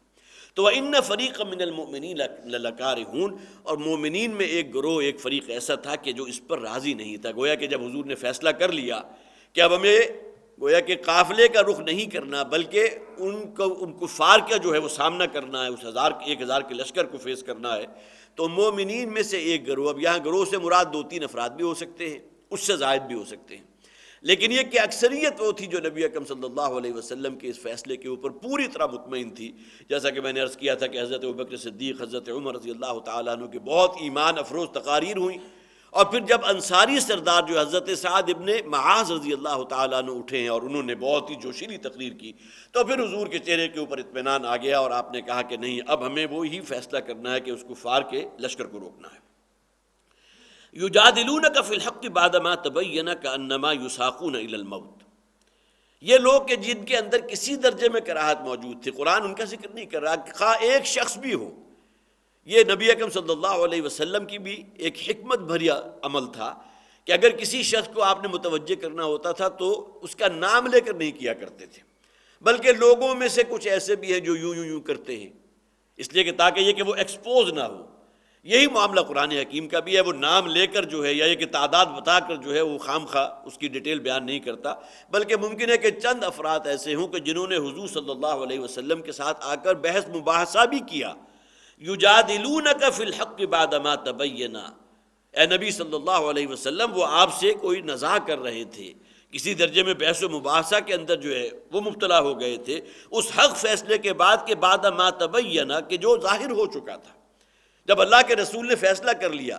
تو وَإِنَّ فَرِيقًا مِّنَ الْمُؤْمِنِينَ لَكَارِهُونَ، اور مومنین میں ایک گروہ، ایک فریق ایسا تھا کہ جو اس پر راضی نہیں تھا۔ گویا کہ جب حضور نے فیصلہ کر لیا کہ اب ہمیں گویا کہ قافلے کا رخ نہیں کرنا بلکہ ان کفار کا جو ہے وہ سامنا کرنا ہے، اس 1000 کے لشکر کو فیس کرنا ہے، تو مومنین میں سے ایک گروہ، اب یہاں گروہ سے مراد 2-3 افراد بھی ہو سکتے ہیں، اس سے زائد بھی ہو سکتے ہیں، لیکن یہ کہ اکثریت وہ تھی جو نبی اکرم صلی اللہ علیہ وسلم کے اس فیصلے کے اوپر پوری طرح مطمئن تھی۔ جیسا کہ میں نے عرض کیا تھا کہ حضرت ابوبکر صدیق، حضرت عمر رضی اللہ تعالیٰ عنہ کی بہت ایمان افروز تقاریر ہوئیں، اور پھر جب انصاری سردار جو حضرت سعد ابن معاذ رضی اللہ تعالیٰ عنہ اٹھے ہیں اور انہوں نے بہت ہی جوشیلی تقریر کی، تو پھر حضور کے چہرے کے اوپر اطمینان آ گیا، اور آپ نے کہا کہ نہیں، اب ہمیں وہی فیصلہ کرنا ہے کہ اس کفار کے لشکر کو روکنا ہے۔ یجادلونک فی الحق بعدما تبین کانما یساقون الی الموت، یہ لوگ کہ جن کے اندر کسی درجے میں کراہت موجود تھی، قرآن ان کا ذکر نہیں کر رہا، خواہ ایک شخص بھی ہو، یہ نبی اکرم صلی اللہ علیہ وسلم کی بھی ایک حکمت بھریا عمل تھا کہ اگر کسی شخص کو آپ نے متوجہ کرنا ہوتا تھا تو اس کا نام لے کر نہیں کیا کرتے تھے، بلکہ لوگوں میں سے کچھ ایسے بھی ہیں جو یوں کرتے ہیں، اس لیے کہ تاکہ یہ کہ وہ ایکسپوز نہ ہو۔ یہی معاملہ قرآن حکیم کا بھی ہے، وہ نام لے کر جو ہے یا یہ کہ تعداد بتا کر جو ہے وہ خام خواہ اس کی ڈیٹیل بیان نہیں کرتا، بلکہ ممکن ہے کہ چند افراد ایسے ہوں کہ جنہوں نے حضور صلی اللہ علیہ وسلم کے ساتھ آ کر بحث مباحثہ بھی کیا۔ یجادلونک فی الحق بعد ما تبین، اے نبی صلی اللہ علیہ وسلم وہ آپ سے کوئی نزاع کر رہے تھے، کسی درجے میں بحث و مباحثہ کے اندر جو ہے وہ مبتلا ہو گئے تھے اس حق فیصلے کے بعد کہ بعد ما تبین، کہ جو ظاہر ہو چکا تھا۔ جب اللہ کے رسول نے فیصلہ کر لیا،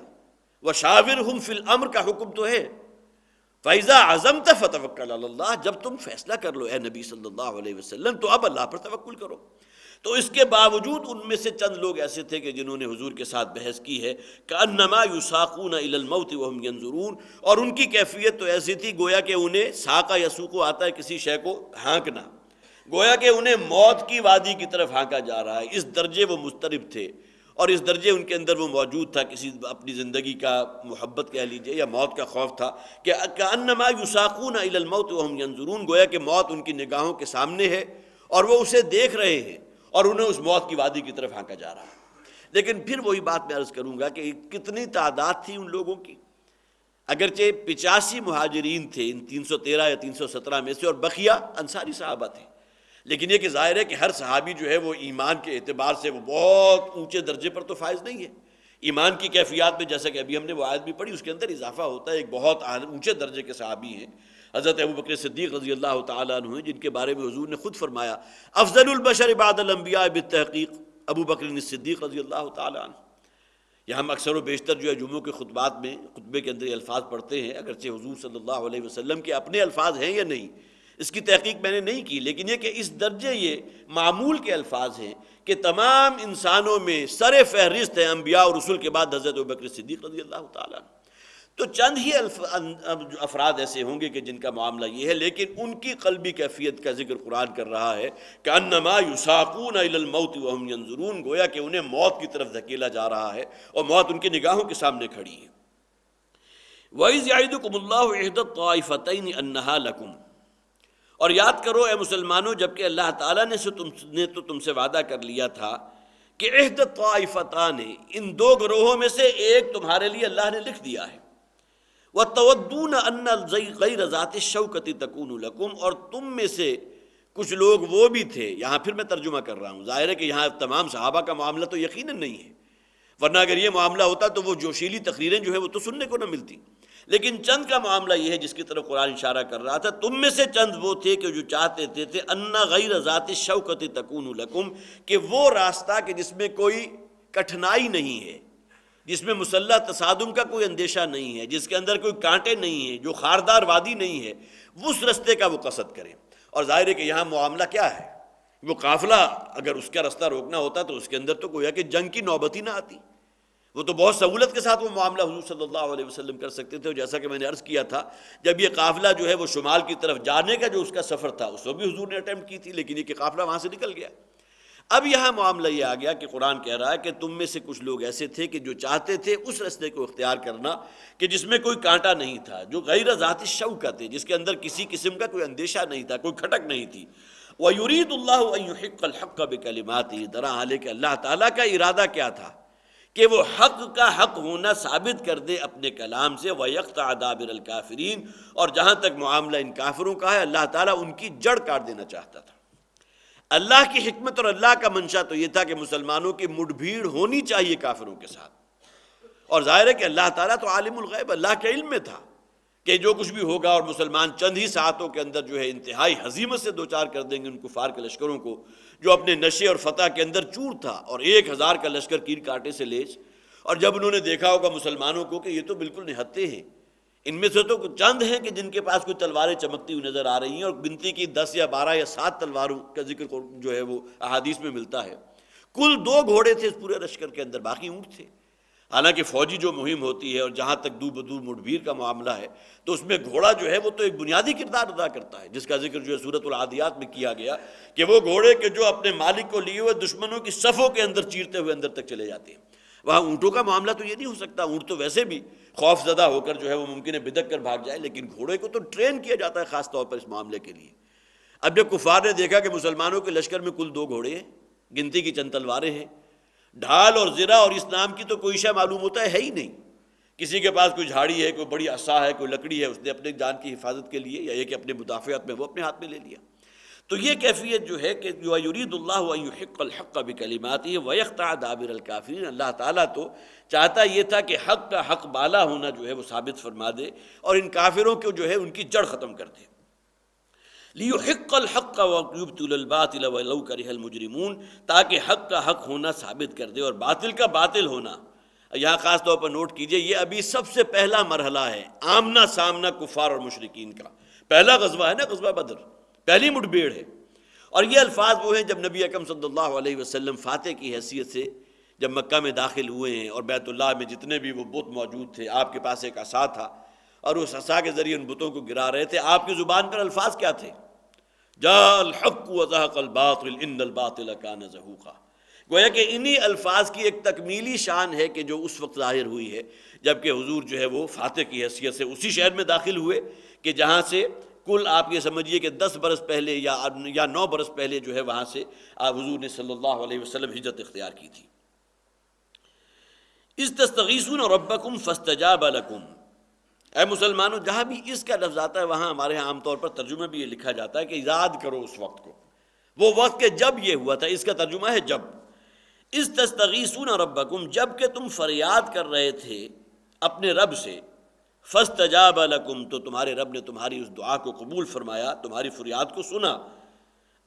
وشاورہم فی الامر کا حکم تو ہے، فَإِذَا عَزَمْتَ فَتَوَكَّلْ عَلَى اللَّهِ، جب تم فیصلہ کر لو اے نبی صلی اللہ علیہ وسلم تو اب اللہ پر توکل کرو۔ تو اس کے باوجود ان میں سے چند لوگ ایسے تھے کہ جنہوں نے حضور کے ساتھ بحث کی ہے کأنما یساقون الی الموت وہم ینظرون، اور ان کی کیفیت تو ایسی تھی گویا کہ انہیں ساقہ یسوق آتا ہے کسی شے کو ہانکنا، گویا کہ انہیں موت کی وادی کی طرف ہانکا جا رہا ہے، اس درجے وہ مضطرب تھے اور اس درجے ان کے اندر وہ موجود تھا، کسی اپنی زندگی کا محبت کہہ لیجئے یا موت کا خوف تھا کہ کأنما یساقون الی الموت وہم ینظرون، گویا کہ موت ان کی نگاہوں کے سامنے ہے اور وہ اسے دیکھ رہے ہیں اور انہیں اس موت کی وادی کی طرف ہانکا جا رہا ہے۔ لیکن پھر وہی بات میں عرض کروں گا کہ کتنی تعداد تھی ان لوگوں کی، اگرچہ 85 مہاجرین تھے ان 313 یا 317 میں سے، اور بقیہ انصاری صحابہ تھے، لیکن یہ کہ ظاہر ہے کہ ہر صحابی جو ہے وہ ایمان کے اعتبار سے وہ بہت اونچے درجے پر تو فائز نہیں ہے۔ ایمان کی کیفیات میں جیسا کہ ابھی ہم نے وہ آیت بھی پڑھی اس کے اندر اضافہ ہوتا ہے، ایک بہت اونچے درجے کے صحابی ہیں حضرت ابوبکر صدیق رضی اللہ تعالیٰ عنہ ہیں، جن کے بارے میں حضور نے خود فرمایا افضل البشر بعد الانبیاء بالتحقیق ابو بکر صدیق رضی اللہ تعالیٰ عنہ۔ یہ ہم اکثر و بیشتر جو ہے جمعوں کے خطبات میں خطبے کے اندر یہ الفاظ پڑھتے ہیں، اگرچہ حضور صلی اللہ علیہ وسلم کے اپنے الفاظ ہیں یا نہیں اس کی تحقیق میں نے نہیں کی، لیکن یہ کہ اس درجے یہ معمول کے الفاظ ہیں کہ تمام انسانوں میں سر فہرست ہے انبیاء اور رسول کے بعد حضرت ابوبکر صدیق رضی اللہ تعالیٰ عنہ۔ تو چند ہی افراد ایسے ہوں گے کہ جن کا معاملہ یہ ہے، لیکن ان کی قلبی کیفیت کا ذکر قرآن کر رہا ہے کأنما یساقون الی الموت وہم ینظرون، گویا کہ انہیں موت کی طرف دھکیلا جا رہا ہے اور موت ان کی نگاہوں کے سامنے کھڑی ہے۔ وَإِذْ يَعِدُكُمُ اللَّهُ إِحْدَى الطَّائِفَتَيْنِ أَنَّهَا لَكُمْ، اور یاد کرو اے مسلمانوں جبکہ اللہ تعالیٰ نے تم سے وعدہ کر لیا تھا کہ احد الطائفتان، ان دو گروہوں میں سے ایک تمہارے لیے اللہ نے لکھ دیا ہے، وَتَوَدُّونَ أَنَّ غَيْرَ ذَاتِ الشَّوْكَةِ تَكُونُ لَكُمْ، اور تم میں سے کچھ لوگ وہ بھی تھے، یہاں پھر میں ترجمہ کر رہا ہوں، ظاہر ہے کہ یہاں تمام صحابہ کا معاملہ تو یقیناً نہیں ہے، ورنہ اگر یہ معاملہ ہوتا تو وہ جوشیلی تقریریں جو ہے وہ تو سننے کو نہ ملتی، لیکن چند کا معاملہ یہ ہے جس کی طرف قرآن اشارہ کر رہا تھا، تم میں سے چند وہ تھے کہ جو چاہتے تھے ان غیر ذات الشوکۃ تکون لکم، کہ وہ راستہ کہ جس میں کوئی کٹھنائی نہیں ہے، جس میں مسلح تصادم کا کوئی اندیشہ نہیں ہے، جس کے اندر کوئی کانٹے نہیں ہیں، جو خاردار وادی نہیں ہے، اس رستے کا وہ قصد کریں۔ اور ظاہر ہے کہ یہاں معاملہ کیا ہے، وہ قافلہ اگر اس کا رستہ روکنا ہوتا تو اس کے اندر تو گویا کہ جنگ کی نوبت ہی نہ آتی، وہ تو بہت سہولت کے ساتھ وہ معاملہ حضور صلی اللہ علیہ وسلم کر سکتے تھے۔ اور جیسا کہ میں نے عرض کیا تھا جب یہ قافلہ جو ہے وہ شمال کی طرف جانے کا جو اس کا سفر تھا اس کو بھی حضور نے اٹیمپٹ کی تھی، لیکن یہ کہ قافلہ وہاں سے نکل گیا۔ اب یہاں معاملہ یہ آ گیا کہ قرآن کہہ رہا ہے کہ تم میں سے کچھ لوگ ایسے تھے کہ جو چاہتے تھے اس رستے کو اختیار کرنا کہ جس میں کوئی کانٹا نہیں تھا، جو غیر ذات الشوکۃ، جس کے اندر کسی قسم کا کوئی اندیشہ نہیں تھا، کوئی کھٹک نہیں تھی۔ وَيُرِيدُ اللَّهُ أَن يُحِقَّ الْحَقَّ بِكَلِمَاتِهِ، درا حال ہے کہ اللہ تعالیٰ کا ارادہ کیا تھا کہ وہ حق کا حق ہونا ثابت کر دے اپنے کلام سے، وَيَقْطَعَ دَابِرَ الْكَافِرِينَ، اور جہاں تک معاملہ ان کافروں کا ہے اللہ تعالیٰ ان کی جڑ کاٹ دینا چاہتا تھا۔ اللہ کی حکمت اور اللہ کا منشا تو یہ تھا کہ مسلمانوں کی مڈ بھیڑ ہونی چاہیے کافروں کے ساتھ، اور ظاہر ہے کہ اللہ تعالیٰ تو عالم الغیب، اللہ کے علم میں تھا کہ جو کچھ بھی ہوگا اور مسلمان چند ہی ساعتوں کے اندر جو ہے انتہائی ہزیمت سے دوچار کر دیں گے ان کفار کے لشکروں کو جو اپنے نشے اور فتح کے اندر چور تھا، اور 1000 کا لشکر کیر کاٹے سے لیس۔ اور جب انہوں نے دیکھا ہوگا مسلمانوں کو کہ یہ تو بالکل نہتے ہیں، ان میں سے تو چند ہیں کہ جن کے پاس کوئی تلواریں چمکتی ہوئی نظر آ رہی ہیں، اور گنتی کی 10 یا 12 یا 7 تلواروں کا ذکر جو ہے وہ احادیث میں ملتا ہے۔ کل 2 گھوڑے تھے اس پورے لشکر کے اندر، باقی اونٹ تھے۔ حالانکہ فوجی جو مہم ہوتی ہے اور جہاں تک دو بدو مڈبھیر کا معاملہ ہے تو اس میں گھوڑا جو ہے وہ تو ایک بنیادی کردار ادا کرتا ہے، جس کا ذکر جو ہے سورۃ العادیات میں کیا گیا کہ وہ گھوڑے کے جو اپنے مالک کو لیے ہوئے دشمنوں کی صفوں کے اندر چیرتے ہوئے اندر تک چلے جاتے ہیں۔ وہاں اونٹوں کا معاملہ تو یہ نہیں ہو سکتا، اونٹ تو ویسے بھی خوف زدہ ہو کر جو ہے وہ ممکن ہے بدک کر بھاگ جائے، لیکن گھوڑے کو تو ٹرین کیا جاتا ہے خاص طور پر اس معاملے کے لیے۔ اب جب کفار نے دیکھا کہ مسلمانوں کے لشکر میں کل 2 گھوڑے ہیں، گنتی کی چند تلواریں ہیں، ڈھال اور زرہ اور اس نام کی تو کوئی شے معلوم ہوتا ہے ہی نہیں، کسی کے پاس کوئی جھاڑی ہے، کوئی بڑی عصا ہے، کوئی لکڑی ہے، اس نے اپنے جان کی حفاظت کے لیے یا یہ کہ اپنے مدافعت میں وہ اپنے ہاتھ میں لے لیا۔ تو یہ کیفیت جو ہے کہ یرید اللہ ان یحق الحق بکلماتہ ویقطع دابر الکافرین، اللہ تعالیٰ تو چاہتا یہ تھا کہ حق کا حق بالا ہونا جو ہے وہ ثابت فرما دے اور ان کافروں کو جو ہے ان کی جڑ ختم کر دے۔ لیحق الحق ویبطل الباطل ولو کرہ المجرمون، تاکہ حق کا حق ہونا ثابت کر دے اور باطل کا باطل ہونا۔ یہاں خاص طور پر نوٹ کیجئے یہ ابھی سب سے پہلا مرحلہ ہے آمنا سامنا کفار اور مشرکین کا، پہلا غزوہ ہے نا، غزوہ بدر، پہلی مٹبھیڑ ہے، اور یہ الفاظ وہ ہیں جب نبی اکرم صلی اللہ علیہ وسلم فاتح کی حیثیت سے جب مکہ میں داخل ہوئے ہیں اور بیت اللہ میں جتنے بھی وہ بت موجود تھے، آپ کے پاس ایک عصا تھا اور اس عصا کے ذریعے ان بتوں کو گرا رہے تھے، آپ کی زبان پر الفاظ کیا تھے؟ جاء الحق وزهق الباطل ان الباطل کان زہوقا۔ گویا کہ انہی الفاظ کی ایک تکمیلی شان ہے کہ جو اس وقت ظاہر ہوئی ہے جبکہ حضور جو ہے وہ فاتح کی حیثیت سے اسی شہر میں داخل ہوئے کہ جہاں سے کل آپ یہ سمجھیے کہ 10 برس پہلے یا 9 برس پہلے جو ہے وہاں سے آپ حضور نے صلی اللہ علیہ وسلم ہجرت اختیار کی تھی۔ اذ تستغیثون ربکم فاستجاب لکم، اے مسلمانوں جہاں بھی اس کا لفظ آتا ہے وہاں ہمارے ہاں عام طور پر ترجمہ بھی یہ لکھا جاتا ہے کہ یاد کرو اس وقت کو، وہ وقت کہ جب یہ ہوا تھا، اس کا ترجمہ ہے جب۔ اذ تستغیثون ربکم، جب کہ تم فریاد کر رہے تھے اپنے رب سے، فاستجاب لکم، تو تمہارے رب نے تمہاری اس دعا کو قبول فرمایا، تمہاری فریاد کو سنا۔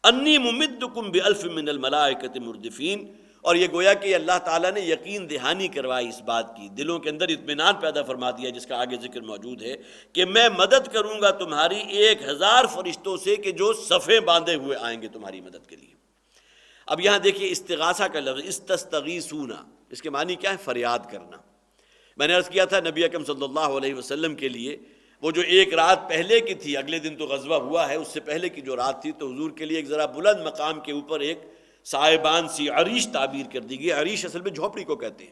انی ممدکم بالف من الملائکۃ مردفین، اور یہ گویا کہ اللہ تعالیٰ نے یقین دہانی کروائی اس بات کی، دلوں کے اندر اطمینان پیدا فرما دیا، جس کا آگے ذکر موجود ہے کہ میں مدد کروں گا تمہاری 1000 فرشتوں سے کہ جو صفیں باندھے ہوئے آئیں گے تمہاری مدد کے لیے۔ اب یہاں دیکھیے استغاثہ کا لفظ استستغیثون، اس کے معنی کیا ہے؟ فریاد کرنا۔ میں نے عرض کیا تھا نبی اکرم صلی اللہ علیہ وسلم کے لیے وہ جو ایک رات پہلے کی تھی، اگلے دن تو غزوہ ہوا ہے، اس سے پہلے کی جو رات تھی تو حضور کے لیے ایک ذرا بلند مقام کے اوپر ایک صاحبان سی عریش تعبیر کر دی گئی۔ عریش اصل میں جھوپڑی کو کہتے ہیں،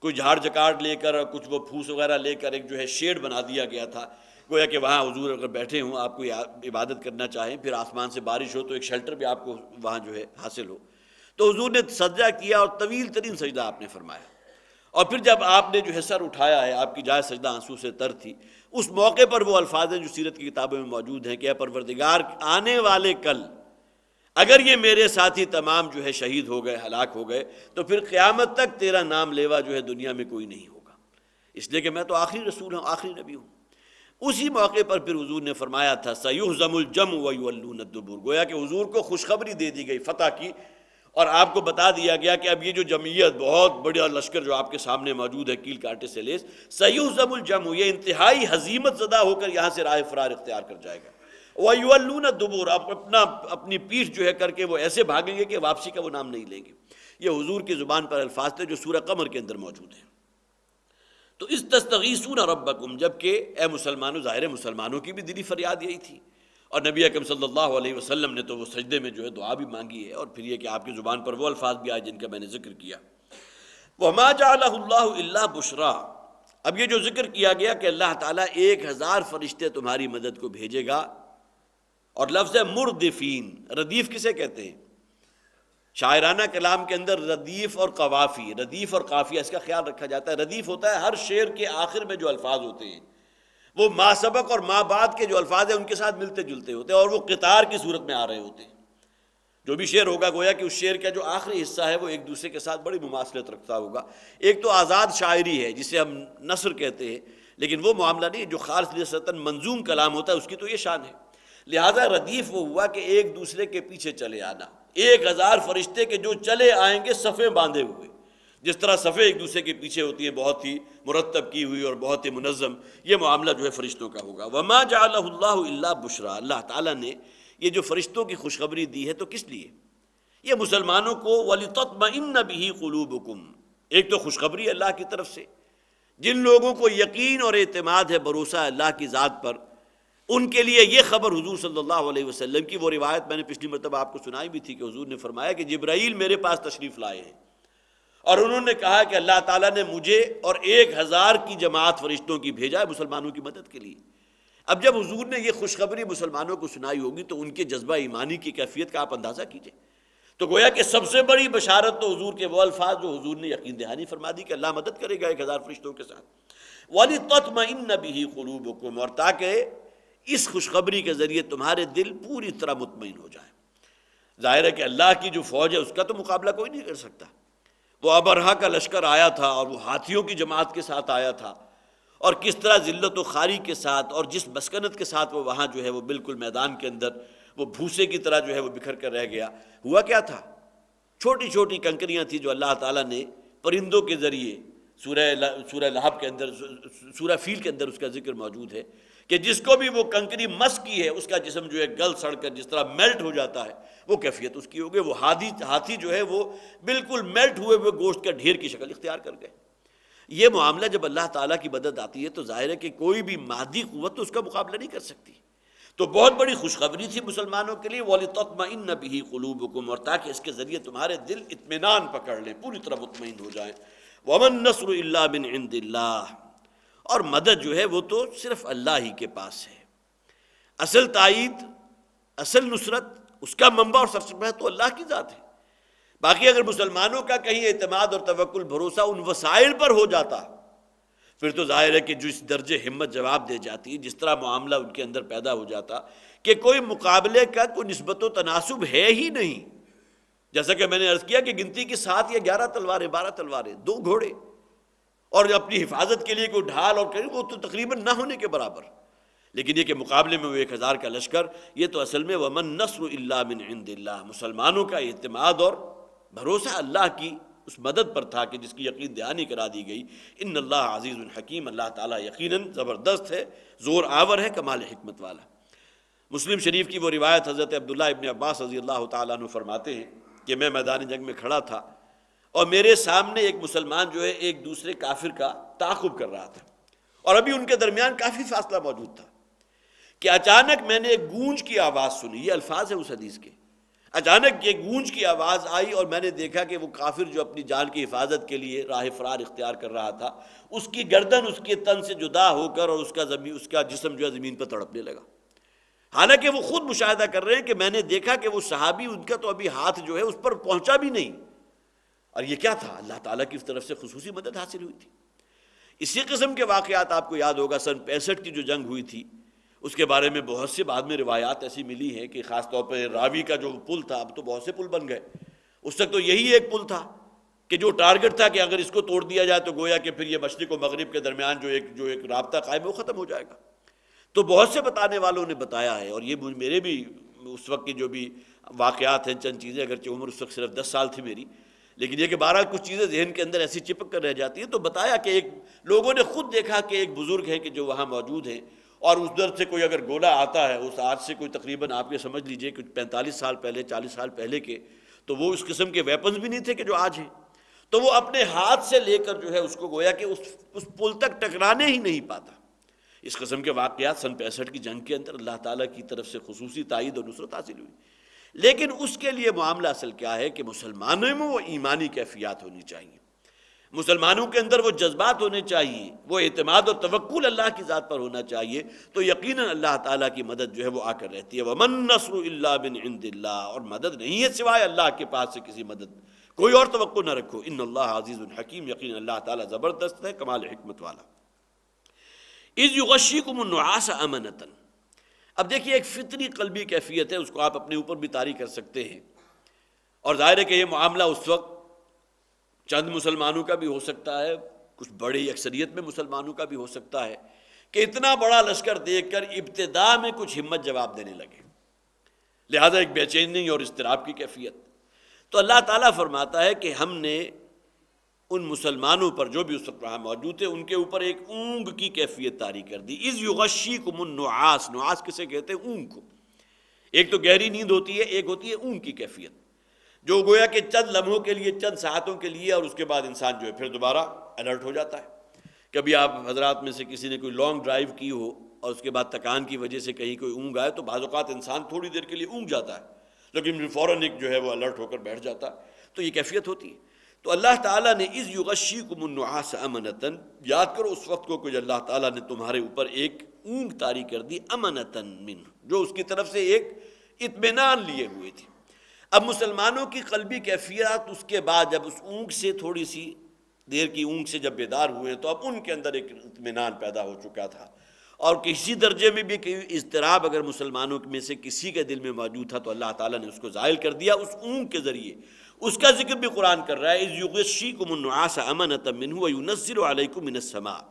کوئی جھاڑ جکاڑ لے کر اور کچھ وہ پھوس وغیرہ لے کر ایک جو ہے شیڈ بنا دیا گیا تھا، گویا کہ وہاں حضور اگر بیٹھے ہوں، آپ کو عبادت کرنا چاہیں، پھر آسمان سے بارش ہو تو ایک شیلٹر بھی آپ کو وہاں جو ہے حاصل ہو، تو حضور نے سجدہ کیا اور طویل ترین سجدہ آپ نے فرمایا، اور پھر جب آپ نے جو ہے سر اٹھایا ہے، آپ کی جائے سجدہ آنسو سے تر تھی، اس موقع پر وہ الفاظ ہیں جو سیرت کی کتابوں میں موجود ہیں کہ اے پروردگار، آنے والے کل اگر یہ میرے ساتھی تمام جو ہے شہید ہو گئے، ہلاک ہو گئے، تو پھر قیامت تک تیرا نام لیوا جو ہے دنیا میں کوئی نہیں ہوگا، اس لیے کہ میں تو آخری رسول ہوں، آخری نبی ہوں۔ اسی موقع پر پھر حضور نے فرمایا تھا سیہزم الجمع ویولون الدبر، گویا کہ حضور کو خوشخبری دے دی گئی فتح کی، اور آپ کو بتا دیا گیا کہ اب یہ جو جمعیت، بہت بڑا لشکر جو آپ کے سامنے موجود ہے کیل کانٹے سے لیس، سیہزم الجمع، یہ انتہائی ہزیمت زدہ ہو کر یہاں سے راہ فرار اختیار کر جائے گا، وَيُوَلُّونَ الدُّبُورَ، اپنی پیٹھ جو ہے کر کے وہ ایسے بھاگیں گے کہ واپسی کا وہ نام نہیں لیں گے۔ یہ حضور کی زبان پر الفاظ تھے جو سورہ قمر کے اندر موجود ہیں۔ تو اس تستغیثون ربکم، جبکہ اے مسلمانوں، ظاہر مسلمانوں کی بھی دلی فریاد یہی تھی، اور نبی اکرم صلی اللہ علیہ وسلم نے تو وہ سجدے میں جو ہے دعا بھی مانگی ہے، اور پھر یہ کہ آپ کی زبان پر وہ الفاظ بھی آئے جن کا میں نے ذکر کیا۔ وَمَا جَعَلَهُ اللَّهُ إِلَّا بُشْرَىٰ، اب یہ جو ذکر کیا گیا کہ اللہ تعالیٰ 1000 فرشتے تمہاری مدد کو بھیجے گا، اور لفظ ہے مردفین، ردیف کسے کہتے ہیں؟ شاعرانہ کلام کے اندر ردیف اور قوافی، ردیف اور قافیہ، اس کا خیال رکھا جاتا ہے۔ ردیف ہوتا ہے ہر شعر کے آخر میں جو الفاظ ہوتے ہیں، وہ ما سبق اور ما بعد کے جو الفاظ ہیں ان کے ساتھ ملتے جلتے ہوتے ہیں، اور وہ قطار کی صورت میں آ رہے ہوتے ہیں۔ جو بھی شعر ہوگا گویا کہ اس شعر کا جو آخری حصہ ہے وہ ایک دوسرے کے ساتھ بڑی مماثلت رکھتا ہوگا۔ ایک تو آزاد شاعری ہے جسے ہم نثر کہتے ہیں، لیکن وہ معاملہ نہیں جو خالص نسبتاً منظوم کلام ہوتا ہے، اس کی تو یہ شان ہے۔ لہذا ردیف وہ ہوا کہ ایک دوسرے کے پیچھے چلے آنا، 1000 فرشتے کے جو چلے آئیں گے صفیں باندھے ہوئے، جس طرح صفیں ایک دوسرے کے پیچھے ہوتی ہیں بہت ہی مرتب کی ہوئی اور بہت ہی منظم، یہ معاملہ جو ہے فرشتوں کا ہوگا۔ وَمَا جَعَلَهُ اللَّهُ إِلَّا بُشْرَىٰ، اللہ تعالیٰ نے یہ جو فرشتوں کی خوشخبری دی ہے تو کس لیے؟ یہ مسلمانوں کو وَلِتَطْمَئِنَّ بِهِ قُلُوبُكُمْ، ایک تو خوشخبری اللہ کی طرف سے، جن لوگوں کو یقین اور اعتماد ہے، بھروسہ اللہ کی ذات پر، ان کے لیے یہ خبر حضور صلی اللہ علیہ وسلم کی وہ روایت میں نے پچھلی مرتبہ آپ کو سنائی بھی تھی کہ حضور نے فرمایا کہ جبرائیل میرے پاس تشریف لائے ہیں، اور انہوں نے کہا کہ اللہ تعالیٰ نے مجھے اور 1000 کی جماعت فرشتوں کی بھیجا ہے مسلمانوں کی مدد کے لیے۔ اب جب حضور نے یہ خوشخبری مسلمانوں کو سنائی ہوگی تو ان کے جذبہ ایمانی کی کیفیت کا آپ اندازہ کیجئے۔ تو گویا کہ سب سے بڑی بشارت تو حضور کے وہ الفاظ جو حضور نے یقین دہانی فرما دی کہ اللہ مدد کرے گا 1000 فرشتوں کے ساتھ۔ وَلِتَطْمَئِنَّ بِهِ قُلُوبُكُمْ، اور تاکہ اس خوشخبری کے ذریعے تمہارے دل پوری طرح مطمئن ہو جائیں۔ ظاہر ہے کہ اللہ کی جو فوج ہے اس کا تو مقابلہ کوئی نہیں کر سکتا۔ وہ ابرہہ کا لشکر آیا تھا اور وہ ہاتھیوں کی جماعت کے ساتھ آیا تھا، اور کس طرح ذلت و خواری کے ساتھ اور جس مسکنت کے ساتھ وہ وہاں جو ہے وہ بالکل میدان کے اندر وہ بھوسے کی طرح جو ہے وہ بکھر کر رہ گیا۔ ہوا کیا تھا؟ چھوٹی چھوٹی کنکریاں تھیں جو اللہ تعالیٰ نے پرندوں کے ذریعے، سورہ لہب کے اندر، سورہ فیل کے اندر اس کا ذکر موجود ہے کہ جس کو بھی وہ کنکری مس کی ہے اس کا جسم جو ہے گل سڑ کر جس طرح میلٹ ہو جاتا ہے وہ کیفیت اس کی ہو گئی. وہ ہاتھی جو ہے وہ بالکل میلٹ ہوئے ہوئے گوشت کا ڈھیر کی شکل اختیار کر گئے. یہ معاملہ جب اللہ تعالیٰ کی مدد آتی ہے تو ظاہر ہے کہ کوئی بھی مادی قوت تو اس کا مقابلہ نہیں کر سکتی. تو بہت بڑی خوشخبری تھی مسلمانوں کے لیے وَلِتَطْمَئِنَّ بِهِ قُلُوبُكُمْ، اور تاکہ اس کے ذریعے تمہارے دل اطمینان پکڑ لیں، پوری طرح مطمئن ہو جائیں. وَمَا النَّصْرُ إِلَّا مِنْ عِنْدِ اللَّهِ، اور مدد جو ہے وہ تو صرف اللہ ہی کے پاس ہے. اصل تائید، اصل نصرت، اس کا منبع اور سرچشمہ تو اللہ کی ذات ہے. باقی اگر مسلمانوں کا کہیں اعتماد اور توکل بھروسہ ان وسائل پر ہو جاتا پھر تو ظاہر ہے کہ جو اس درجے ہمت جواب دے جاتی، جس طرح معاملہ ان کے اندر پیدا ہو جاتا کہ کوئی مقابلے کا کوئی نسبت و تناسب ہے ہی نہیں. جیسا کہ میں نے عرض کیا کہ گنتی کی 7 یا 11 تلواریں، 12 تلواریں، 2 گھوڑے، اور اپنی حفاظت کے لیے کوئی ڈھال اور وہ تو تقریباً نہ ہونے کے برابر. لیکن یہ کہ مقابلے میں وہ 1000 کا لشکر، یہ تو اصل میں وَمَا النَّصْرُ إِلَّا مِنْ عِنْدِ اللَّهِ، مسلمانوں کا اعتماد اور بھروسہ اللہ کی اس مدد پر تھا کہ جس کی یقین دہانی کرا دی گئی. ان اللہ عزیز الحکیم، اللہ تعالیٰ یقیناً زبردست ہے، زور آور ہے، کمال حکمت والا. مسلم شریف کی وہ روایت حضرت عبداللہ ابن عباس رضی اللہ تعالیٰ عنہ فرماتے ہیں کہ میں میدان جنگ میں کھڑا تھا اور میرے سامنے ایک مسلمان جو ہے ایک دوسرے کافر کا تعاقب کر رہا تھا، اور ابھی ان کے درمیان کافی فاصلہ موجود تھا کہ اچانک میں نے ایک گونج کی آواز سنی. یہ الفاظ ہیں اس حدیث کے. اچانک ایک گونج کی آواز آئی اور میں نے دیکھا کہ وہ کافر جو اپنی جان کی حفاظت کے لیے راہ فرار اختیار کر رہا تھا، اس کی گردن اس کے تن سے جدا ہو کر اور اس کا جسم جو ہے زمین پر تڑپنے لگا. حالانکہ وہ خود مشاہدہ کر رہے ہیں کہ میں نے دیکھا کہ وہ صحابی، ان کا تو ابھی ہاتھ جو ہے اس پر پہنچا بھی نہیں. اور یہ کیا تھا؟ اللہ تعالیٰ کی طرف سے خصوصی مدد حاصل ہوئی تھی. اسی قسم کے واقعات آپ کو یاد ہوگا سن 65 کی جو جنگ ہوئی تھی، اس کے بارے میں بہت سے بعد میں روایات ایسی ملی ہیں کہ خاص طور پہ راوی کا جو پل تھا، اب تو بہت سے پل بن گئے، اس تک تو یہی ایک پل تھا کہ جو ٹارگٹ تھا کہ اگر اس کو توڑ دیا جائے تو گویا کہ پھر یہ مشرق و مغرب کے درمیان جو ایک رابطہ قائم ہے وہ ختم ہو جائے گا. تو بہت سے بتانے والوں نے بتایا ہے، اور یہ میرے بھی اس وقت کی جو بھی واقعات ہیں، چند چیزیں، اگرچہ عمر اس وقت صرف 10 سال تھی میری، لیکن یہ کہ بہرحال کچھ چیزیں ذہن کے اندر ایسی چپک کر رہ جاتی ہیں. تو بتایا کہ ایک لوگوں نے خود دیکھا کہ ایک بزرگ ہیں کہ جو وہاں موجود ہیں، اور اس در سے کوئی اگر گولہ آتا ہے، اس آج سے کوئی تقریباً آپ یہ سمجھ لیجئے کہ 45 سال پہلے، 40 سال پہلے کے، تو وہ اس قسم کے ویپنز بھی نہیں تھے کہ جو آج ہیں. تو وہ اپنے ہاتھ سے لے کر جو ہے اس کو گویا کہ اس پل تک ٹکرانے ہی نہیں پاتا. اس قسم کے واقعات سن 65 کی جنگ کے اندر اللہ تعالیٰ کی طرف سے خصوصی تائید اور نصرت حاصل ہوئی. لیکن اس کے لیے معاملہ اصل کیا ہے کہ مسلمانوں میں وہ ایمانی کیفیات ہونی چاہیے، مسلمانوں کے اندر وہ جذبات ہونے چاہیے، وہ اعتماد اور توکل اللہ کی ذات پر ہونا چاہیے. تو یقیناً اللہ تعالیٰ کی مدد جو ہے وہ آ کر رہتی ہے. وَمَا النَّصْرُ إِلَّا مِنْ عِنْدِ اللَّهِ، اور مدد نہیں ہے سوائے اللہ کے پاس سے کسی مدد، کوئی اور توقع نہ رکھو. ان اللہ عزیز الحکیم، یقیناً اللہ تعالیٰ زبردست ہے، کمال حکمت والا. اِذْ يُغَشِّيكُمُ النُّعَاسَ أَمَنَةً، اب دیکھیے ایک فطری قلبی کیفیت ہے، اس کو آپ اپنے اوپر بھی طاری کر سکتے ہیں. اور ظاہر ہے کہ یہ معاملہ اس وقت چند مسلمانوں کا بھی ہو سکتا ہے، کچھ بڑی اکثریت میں مسلمانوں کا بھی ہو سکتا ہے کہ اتنا بڑا لشکر دیکھ کر ابتدا میں کچھ ہمت جواب دینے لگے، لہذا ایک بے چینی اور اضطراب کی کیفیت. تو اللہ تعالیٰ فرماتا ہے کہ ہم نے ان مسلمانوں پر جو بھی اس وقت وہاں موجود تھے ان کے اوپر ایک اونگ کی کیفیت طاری کر دی. اِذْ يُغَشِّيكُمُ النُّعَاس، نعاس کسے کہتے ہیں؟ اونگ کو. ایک تو گہری نیند ہوتی ہے، ایک ہوتی ہے اونگ کی کیفیت، جو گویا کہ چند لمحوں کے لیے، چند ساعتوں کے لیے، اور اس کے بعد انسان جو ہے پھر دوبارہ الرٹ ہو جاتا ہے. کبھی آپ حضرات میں سے کسی نے کوئی لانگ ڈرائیو کی ہو اور اس کے بعد تکان کی وجہ سے کہیں کوئی اونگ آئے تو بعض اوقات انسان تھوڑی دیر کے لیے اونگ جاتا ہے، لیکن فوراً ایک جو ہے وہ الرٹ ہو کر بیٹھ جاتا ہے. تو یہ کیفیت ہوتی ہے. تو اللہ تعالیٰ نے اِذْ يُغَشِّيكُمُ النُّعَاسَ أَمَنَةً، یاد کرو اس وقت کو کہ اللہ تعالیٰ نے تمہارے اوپر ایک اونگ طاری کر دی، أَمَنَةً مِّنْ، جو اس کی طرف سے ایک اطمینان لیے ہوئے تھی. اب مسلمانوں کی قلبی کیفیت اس کے بعد جب اس اونگ سے تھوڑی سی دیر کی اونگ سے جب بیدار ہوئے تو اب ان کے اندر ایک اطمینان پیدا ہو چکا تھا. اور کسی درجے میں بھی کہ اضطراب اگر مسلمانوں میں سے کسی کے دل میں موجود تھا تو اللہ تعالیٰ نے اس کو زائل کر دیا اس اونگ کے ذریعے. اس کا ذکر بھی قرآن کر رہا ہے، اِذْ يُغَشِّيكُمُ النُّعَاسَ أَمَنَةً مِّنْهُ وَيُنَزِّلُ عَلَيْكُم مِّنَ السَّمَاءِ.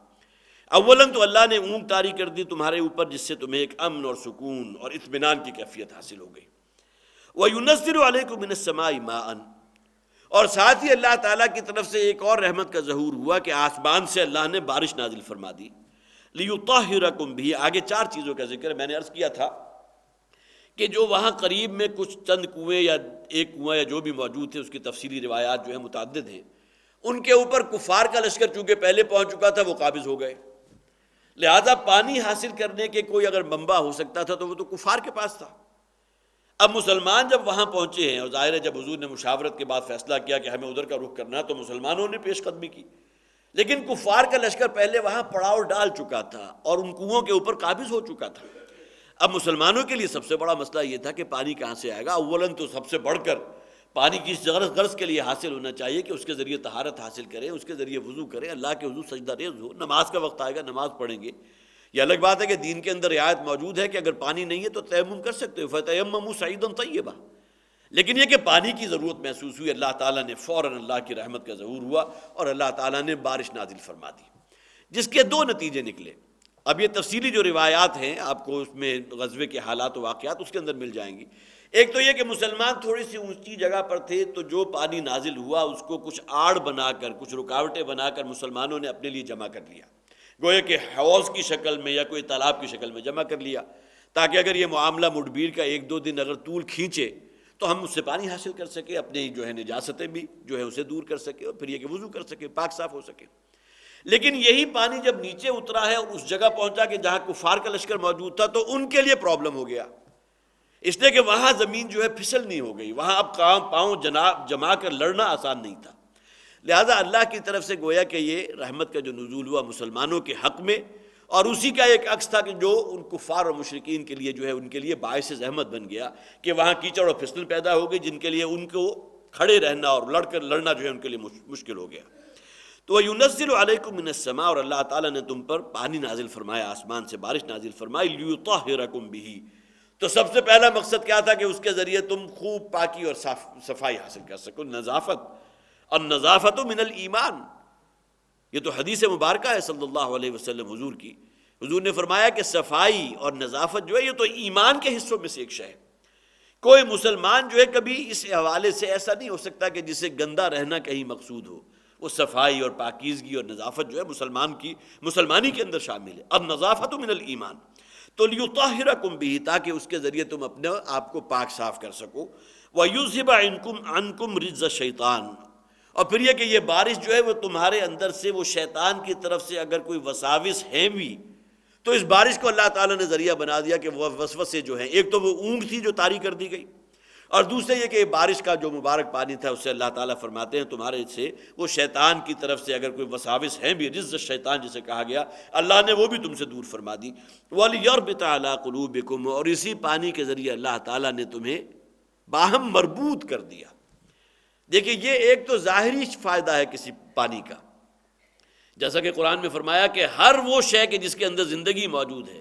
اولاً تو اللہ نے اونگ طاری کر دی تمہارے اوپر جس سے تمہیں ایک امن اور سکون اور اطمینان کی کیفیت حاصل ہو گئی. وَيُنَزِّلُ عَلَيْكُم مِّنَ السَّمَاءِ مَاءً، اور ساتھ ہی اللہ تعالیٰ کی طرف سے ایک اور رحمت کا ظہور ہوا کہ آسمان سے اللہ نے بارش نازل فرما دی. لیطہرکم بھی، آگے 4 چیزوں کا ذکر ہے۔ میں نے عرض کیا تھا کہ جو وہاں قریب میں کچھ چند کنویں یا ایک کنواں یا جو بھی موجود تھے، اس کی تفصیلی روایات جو ہیں متعدد ہیں، ان کے اوپر کفار کا لشکر چونکہ پہلے پہنچ چکا تھا، وہ قابض ہو گئے، لہذا پانی حاصل کرنے کے کوئی اگر منبع ہو سکتا تھا تو وہ تو کفار کے پاس تھا۔ اب مسلمان جب وہاں پہنچے ہیں، اور ظاہر ہے جب حضور نے مشاورت کے بعد فیصلہ کیا کہ ہمیں ادھر کا رخ کرنا ہے، تو مسلمانوں نے پیش قدمی کی، لیکن کفار کا لشکر پہلے وہاں پڑاؤ ڈال چکا تھا اور ان کنوؤں کے اوپر قابض ہو چکا تھا۔ اب مسلمانوں کے لیے سب سے بڑا مسئلہ یہ تھا کہ پانی کہاں سے آئے گا؟ اولاً تو سب سے بڑھ کر پانی کی غرض کے لیے حاصل ہونا چاہیے کہ اس کے ذریعے طہارت حاصل کریں، اس کے ذریعے وضو کریں، اللہ کے حضور سجدہ ریز ہو، نماز کا وقت آئے گا نماز پڑھیں گے۔ یہ الگ بات ہے کہ دین کے اندر رعایت موجود ہے کہ اگر پانی نہیں ہے تو تیمم کر سکتے ہو، فَتَيَمَّمُوا صَعِيدًا طَيِّبًا، لیکن یہ کہ پانی کی ضرورت محسوس ہوئی، اللہ تعالیٰ نے فوراً اللہ کی رحمت کا ظہور ہوا اور اللہ تعالیٰ نے بارش نازل فرما دی، جس کے 2 نتیجے نکلے۔ اب یہ تفصیلی جو روایات ہیں آپ کو اس میں غزوے کے حالات و واقعات اس کے اندر مل جائیں گی۔ ایک تو یہ کہ مسلمان تھوڑی سی اونچی جگہ پر تھے، تو جو پانی نازل ہوا اس کو کچھ آڑ بنا کر، کچھ رکاوٹیں بنا کر مسلمانوں نے اپنے لیے جمع کر لیا، گویا کہ حوض کی شکل میں یا کوئی تالاب کی شکل میں جمع کر لیا، تاکہ اگر یہ معاملہ مڈبیر کا 1-2 دن اگر طول کھینچے تو ہم اس سے پانی حاصل کر سکیں، اپنی جو ہے نجاستیں بھی جو ہے اسے دور کر سکیں، اور پھر یہ کہ وضو کر سکیں، پاک صاف ہو سکے۔ لیکن یہی پانی جب نیچے اترا ہے اور اس جگہ پہنچا کہ جہاں کفار کا لشکر موجود تھا، تو ان کے لیے پرابلم ہو گیا، اس لیے کہ وہاں زمین جو ہے پھسل نہیں ہو گئی، وہاں اب پاؤں جما کر لڑنا آسان نہیں تھا۔ لہذا اللہ کی طرف سے گویا کہ یہ رحمت کا جو نزول ہوا مسلمانوں کے حق میں، اور اسی کا ایک عکس تھا کہ جو ان کفار اور مشرکین کے لیے جو ہے ان کے لیے باعث زحمت بن گیا کہ وہاں کیچڑ اور پھسلن پیدا ہو گئی، جن کے لیے ان کو کھڑے رہنا اور لڑنا جو ہے ان کے لیے مشکل ہو گیا۔ تو يُنَزِّلُ عَلَيْكُم مِّنَ السَّمَاءِ، اور اللہ تعالیٰ نے تم پر پانی نازل فرمایا، آسمان سے بارش نازل فرمائی، لِيُطَهِّرَكُم بِهِ، تو سب سے پہلا مقصد کیا تھا کہ اس کے ذریعے تم خوب پاکی اور صفائی حاصل کر سکو، نظافت، النظافت من الایمان۔ یہ تو حدیث مبارکہ ہے صلی اللہ علیہ وسلم حضور کی، حضور نے فرمایا کہ صفائی اور نظافت جو ہے یہ تو ایمان کے حصوں میں سے ایک شے ہے۔ کوئی مسلمان جو ہے کبھی اس حوالے سے ایسا نہیں ہو سکتا کہ جسے گندا رہنا کہیں مقصود ہو، وہ صفائی اور پاکیزگی اور نظافت جو ہے مسلمانی کے اندر شامل ہے۔ النظافت من الایمان، تو لیطہرکم بہ، تاکہ اس کے ذریعے تم اپنے آپ کو پاک صاف کر سکو، ویذھب عنکم رجز الشیطان، اور پھر یہ کہ یہ بارش جو ہے وہ تمہارے اندر سے وہ شیطان کی طرف سے اگر کوئی وساوس ہیں بھی، تو اس بارش کو اللہ تعالیٰ نے ذریعہ بنا دیا کہ وہ وسوسے جو ہیں، ایک تو وہ اونگ تھی جو طاری کر دی گئی، اور دوسرے یہ کہ بارش کا جو مبارک پانی تھا اس سے اللہ تعالیٰ فرماتے ہیں تمہارے سے وہ شیطان کی طرف سے اگر کوئی وساوس ہیں بھی، رجز الشیطان جسے کہا گیا، اللہ نے وہ بھی تم سے دور فرما دی۔ وَلِيَرْبِطَ عَلَىٰ قُلُوبِكُمْ، اور اسی پانی کے ذریعے اللہ تعالیٰ نے تمہیں باہم مربوط کر دیا۔ دیکھیں یہ ایک تو ظاہری فائدہ ہے کسی پانی کا، جیسا کہ قرآن میں فرمایا کہ ہر وہ شے کہ جس کے اندر زندگی موجود ہے،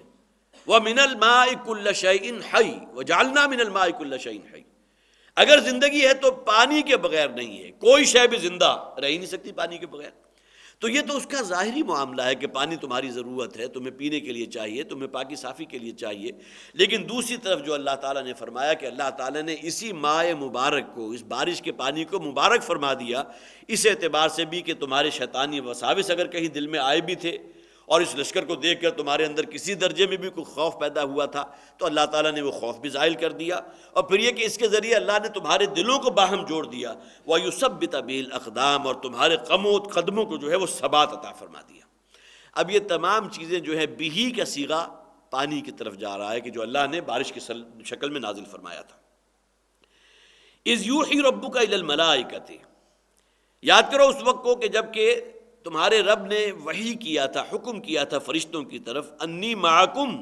وَمِنَ الْمَاءِ كُلَّ شَيْءٍ حَيٍّ وَجَعَلْنَا مِنَ الْمَاءِ كُلَّ شَيْءٍ حَيٍّ، اگر زندگی ہے تو پانی کے بغیر نہیں ہے، کوئی شے بھی زندہ رہ ہی نہیں سکتی پانی کے بغیر۔ تو یہ تو اس کا ظاہری معاملہ ہے کہ پانی تمہاری ضرورت ہے، تمہیں پینے کے لیے چاہیے، تمہیں پاکی صافی کے لیے چاہیے، لیکن دوسری طرف جو اللہ تعالیٰ نے فرمایا کہ اللہ تعالیٰ نے اسی ماء مبارک کو، اس بارش کے پانی کو مبارک فرما دیا، اس اعتبار سے بھی کہ تمہارے شیطانی وساوس اگر کہیں دل میں آئے بھی تھے اور اس لشکر کو دیکھ کر تمہارے اندر کسی درجے میں بھی کوئی خوف پیدا ہوا تھا، تو اللہ تعالیٰ نے وہ خوف بھی زائل کر دیا، اور پھر یہ کہ اس کے ذریعے اللہ نے تمہارے دلوں کو باہم جوڑ دیا، وَيُثَبِّتَ بِهِ الْأَقْدَامَ، اور تمہارے قدموں کو جو ہے وہ ثبات عطا فرما دیا۔ اب یہ تمام چیزیں جو ہے بہی کا صیغہ پانی کی طرف جا رہا ہے کہ جو اللہ نے بارش کی شکل میں نازل فرمایا تھا۔ اِذْ یوحی ربک الی الملائکۃ، یاد کرو اس وقت کو کہ جب کہ تمہارے رب نے وحی کیا تھا، حکم کیا تھا فرشتوں کی طرف، انی معکم،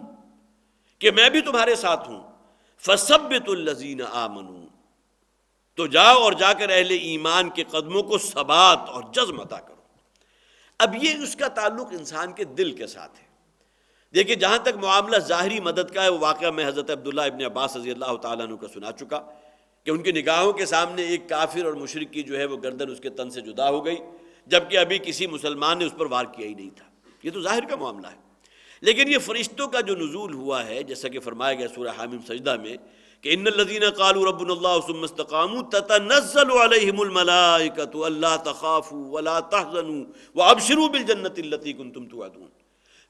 کہ میں بھی تمہارے ساتھ ہوں، فثبتوا الذین آمنوا، تو جاؤ اور جا کر اہل ایمان کے قدموں کو ثبات اور جزم عطا کرو۔ اب یہ اس کا تعلق انسان کے دل کے ساتھ ہے۔ دیکھیں جہاں تک معاملہ ظاہری مدد کا ہے، وہ واقعہ میں حضرت عبداللہ ابن عباس رضی اللہ تعالیٰ عنہ کا سنا چکا کہ ان کی نگاہوں کے سامنے ایک کافر اور مشرک کی جو ہے وہ گردن اس کے تن سے جدا ہو گئی، جبکہ ابھی کسی مسلمان نے اس پر وار کیا ہی نہیں تھا۔ یہ تو ظاہر کا معاملہ ہے، لیکن یہ فرشتوں کا جو نزول ہوا ہے، جیسا کہ فرمایا گیا سورہ حامیم سجدہ میں کہ ان الذین قالوا ربنا اللہ ثم استقاموا تتنزل علیہم الملائکۃ الا تخافوا ولا تحزنوا وابشروا بالجنۃ التي کنتم توعدون۔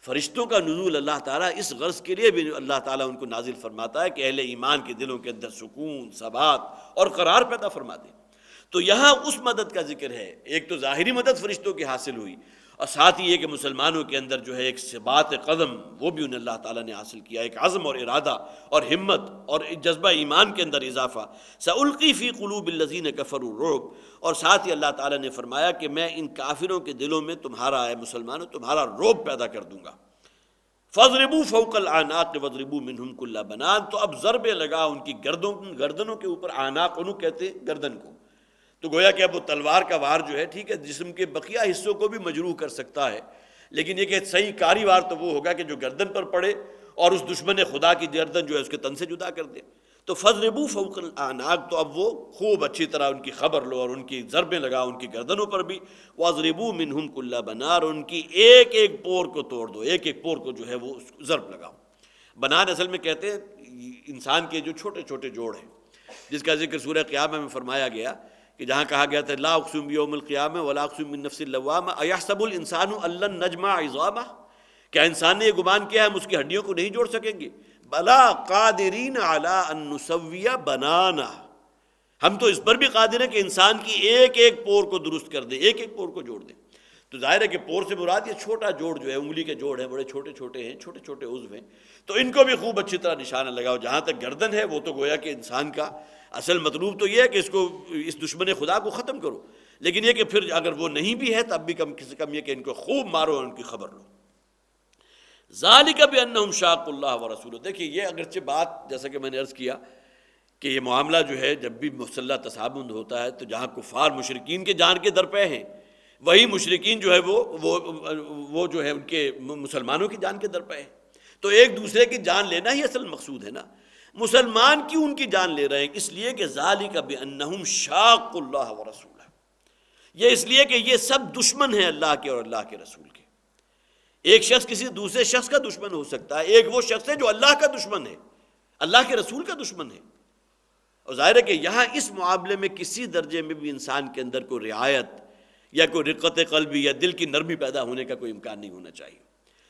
فرشتوں کا نزول اللہ تعالیٰ اس غرض کے لیے بھی اللہ تعالیٰ ان کو نازل فرماتا ہے کہ اہل ایمان کے دلوں کے اندر سکون، ثبات اور قرار پیدا فرما دے۔ تو یہاں اس مدد کا ذکر ہے، ایک تو ظاہری مدد فرشتوں کی حاصل ہوئی، اور ساتھ ہی یہ کہ مسلمانوں کے اندر جو ہے ایک ثبات قدم وہ بھی انہیں اللہ تعالیٰ نے حاصل کیا، ایک عزم اور ارادہ اور ہمت اور جذبہ ایمان کے اندر اضافہ۔ سألقی فی قلوب الذین کفروا الرعب، اور ساتھ ہی اللہ تعالیٰ نے فرمایا کہ میں ان کافروں کے دلوں میں تمہارا اے مسلمانوں تمہارا رعب پیدا کر دوں گا۔ فَاضْرِبُوا فَوْقَ الْأَعْنَاقِ وَاضْرِبُوا مِنْهُمْ كُلَّ بَنَانٍ، تو اب ضربے لگا ان کی گردنوں کے اوپر، اعناق انہوں کہتے ہیں گردن کو، تو گویا کہ اب وہ تلوار کا وار جو ہے ٹھیک ہے جسم کے بقیہ حصوں کو بھی مجروح کر سکتا ہے، لیکن یہ کہ صحیح کاری وار تو وہ ہوگا کہ جو گردن پر پڑے اور اس دشمن خدا کی گردن جو ہے اس کے تن سے جدا کر دے۔ تو فَاضْرِبُوا فَوْقَ الْأَعْنَاقِ، تو اب وہ خوب اچھی طرح ان کی خبر لو اور ان کی ضربیں لگا ان کی گردنوں پر بھی، وَاضْرِبُوا مِنْهُمْ كُلَّ بَنَانٍ، ان کی ایک ایک پور کو توڑ دو، ایک ایک پور کو جو ہے وہ ضرب لگاؤ۔ بنان اصل میں کہتے ہیں انسان کے جو چھوٹے چھوٹے جوڑ ہیں، جس کا ذکر سورہ قیامہ میں فرمایا گیا کہ جہاں کہا گیا تھا لا اقسم بیوم القیامہ ولا اقسم بالنفس اللوامہ ایحسب الانسان ان لن نجمع عظامہ، کیا انسان نے یہ گمان کیا ہم اس کی ہڈیوں کو نہیں جوڑ سکیں گے؟ بلا قادرین علی ان نسوی بنانہ، ہم تو اس پر بھی قادر ہیں کہ انسان کی ایک ایک پور کو درست کر دیں، ایک ایک پور کو جوڑ دیں۔ تو ظاہر ہے کہ پور سے مراد یہ چھوٹا جوڑ جو ہے، انگلی کے جوڑ ہیں، بڑے چھوٹے چھوٹے ہیں، چھوٹے چھوٹے عضو ہیں، تو ان کو بھی خوب اچھی طرح نشانہ لگاؤ۔ جہاں تک گردن ہے وہ تو گویا کہ انسان کا اصل مطلوب تو یہ ہے کہ اس دشمن خدا کو ختم کرو، لیکن یہ کہ پھر اگر وہ نہیں بھی ہے تب بھی کم سے کم یہ کہ ان کو خوب مارو اور ان کی خبر لو۔ ذالک بانہم شاقوا اللہ ورسولہ، دیکھیے یہ اگرچہ بات جیسا کہ میں نے عرض کیا کہ یہ معاملہ جو ہے جب بھی مسلح تصادم ہوتا ہے تو جہاں کفار مشرکین کے جان کے درپے ہیں، وہی مشرکین جو ہے وہ جو ہے ان کے مسلمانوں کی جان کے درپے ہیں، تو ایک دوسرے کی جان لینا ہی اصل مقصود ہے نا۔ مسلمان کیوں ان کی جان لے رہے ہیں؟ اس لیے کہ ذالک بانہم شاقوا اللہ ورسولہ، یہ اس لیے کہ یہ سب دشمن ہیں اللہ کے اور اللہ کے رسول کے۔ ایک شخص کسی دوسرے شخص کا دشمن ہو سکتا ہے، ایک وہ شخص ہے جو اللہ کا دشمن ہے، اللہ کے رسول کا دشمن ہے، اور ظاہر ہے کہ یہاں اس معاملے میں کسی درجے میں بھی انسان کے اندر کوئی رعایت یا کوئی رقت قلبی یا دل کی نرمی پیدا ہونے کا کوئی امکان نہیں ہونا چاہیے۔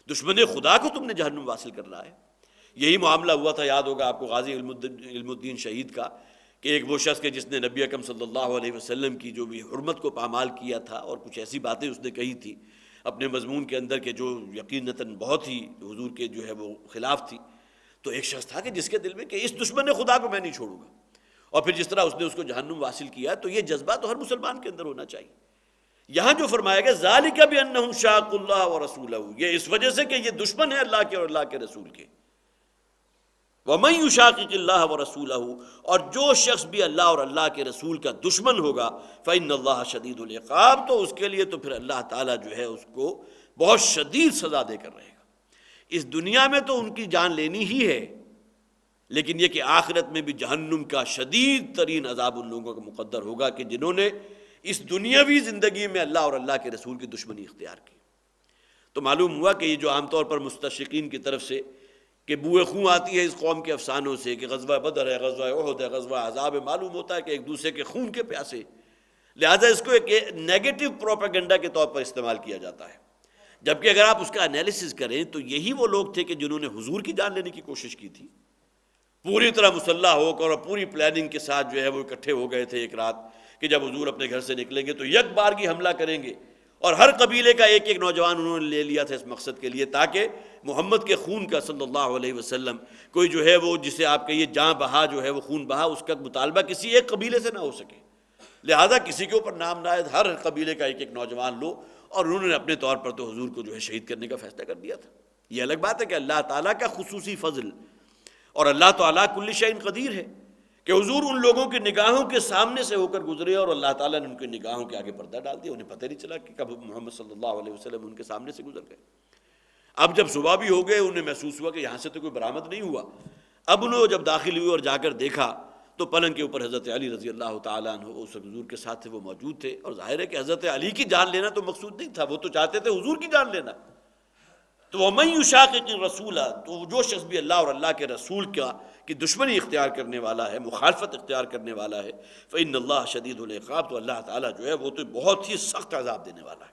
دشمن خدا کو تم نے جہنم واصل کرنا ہے۔ یہی معاملہ ہوا تھا، یاد ہوگا آپ کو، غازی علم الدین شہید کا، کہ ایک وہ شخص کہ جس نے نبی اکرم صلی اللہ علیہ وسلم کی جو بھی حرمت کو پامال کیا تھا اور کچھ ایسی باتیں اس نے کہی تھی اپنے مضمون کے اندر کہ جو یقیناً بہت ہی حضور کے جو ہے وہ خلاف تھی، تو ایک شخص تھا کہ جس کے دل میں کہ اس دشمن خدا کو میں نہیں چھوڑوں گا، اور پھر جس طرح اس نے اس کو جہنم واصل کیا، تو یہ جذبہ تو ہر مسلمان کے اندر ہونا چاہیے۔ یہاں جو فرمایا گیا ذالک بانہم شاقوا اللہ ورسولہ، یہ اس وجہ سے کہ یہ دشمن ہے اللہ کے اور اللہ کے رسول کے۔ وَمَن يُشَاقِقِ اللَّهَ وَرَسُولَهُ، اور جو شخص بھی اللہ اور اللہ کے رسول کا دشمن ہوگا فَإِنَّ اللَّهَ شَدِيدُ الْعِقَابِ، تو اس کے لیے تو پھر اللہ تعالیٰ جو ہے اس کو بہت شدید سزا دے کر رہے گا۔ اس دنیا میں تو ان کی جان لینی ہی ہے، لیکن یہ کہ آخرت میں بھی جہنم کا شدید ترین عذاب ان لوگوں کا مقدر ہوگا کہ جنہوں نے اس دنیاوی زندگی میں اللہ اور اللہ کے رسول کی دشمنی اختیار کی۔ تو معلوم ہوا کہ یہ جو عام طور پر مستشرقین کی طرف سے کہ بوئے خون آتی ہے اس قوم کے افسانوں سے کہ غزوہ بدر ہے، غزوہ احد ہے، غزوہ احزاب ہے، معلوم ہوتا ہے کہ ایک دوسرے کے خون کے پیاسے، لہذا اس کو ایک نیگیٹو پروپیگنڈا کے طور پر استعمال کیا جاتا ہے۔ جبکہ اگر آپ اس کا انالیسس کریں تو یہی وہ لوگ تھے کہ جنہوں نے حضور کی جان لینے کی کوشش کی تھی، پوری طرح مسلح ہو کر اور پوری پلاننگ کے ساتھ جو ہے وہ اکٹھے ہو گئے تھے ایک رات کہ جب حضور اپنے گھر سے نکلیں گے تو یک بارگی حملہ کریں گے، اور ہر قبیلے کا ایک ایک نوجوان انہوں نے لے لیا تھا اس مقصد کے لیے، تاکہ محمد کے خون کا صلی اللہ علیہ وسلم کوئی جو ہے وہ جسے آپ کہیے جاں بہا جو ہے وہ خون بہا، اس کا مطالبہ کسی ایک قبیلے سے نہ ہو سکے، لہذا کسی کے اوپر نام نائد ہر قبیلے کا ایک ایک نوجوان لو، اور انہوں نے اپنے طور پر تو حضور کو جو ہے شہید کرنے کا فیصلہ کر دیا تھا۔ یہ الگ بات ہے کہ اللہ تعالیٰ کا خصوصی فضل، اور اللہ تعالیٰ کل شیء قدیر ہے کہ حضور ان لوگوں کی نگاہوں کے سامنے سے ہو کر گزرے اور اللہ تعالیٰ نے ان کی نگاہوں کے آگے پردہ ڈال دیا، انہیں پتہ نہیں چلا کہ کب محمد صلی اللہ علیہ وسلم ان کے سامنے سے گزر گئے۔ اب جب صبح بھی ہو گئے انہیں محسوس ہوا کہ یہاں سے تو کوئی برآمد نہیں ہوا، اب انہوں جب داخل ہوئے اور جا کر دیکھا تو پلنگ کے اوپر حضرت علی رضی اللہ تعالیٰ عنہ اس حضور کے ساتھ تھے، وہ موجود تھے، اور ظاہر ہے کہ حضرت علی کی جان لینا تو مقصود نہیں تھا، وہ تو چاہتے تھے حضور کی جان لینا۔ تو وَمَن يُشَاقِقِ الرَّسُولَ، تو جو شخص بھی اللہ اور اللہ کے رسول کی دشمنی اختیار کرنے والا ہے، مخالفت اختیار کرنے والا ہے، فَإِنَّ اللَّهَ شَدِيدُ الْعِقَابِ، تو اللہ تعالیٰ جو ہے وہ تو بہت ہی سخت عذاب دینے والا ہے۔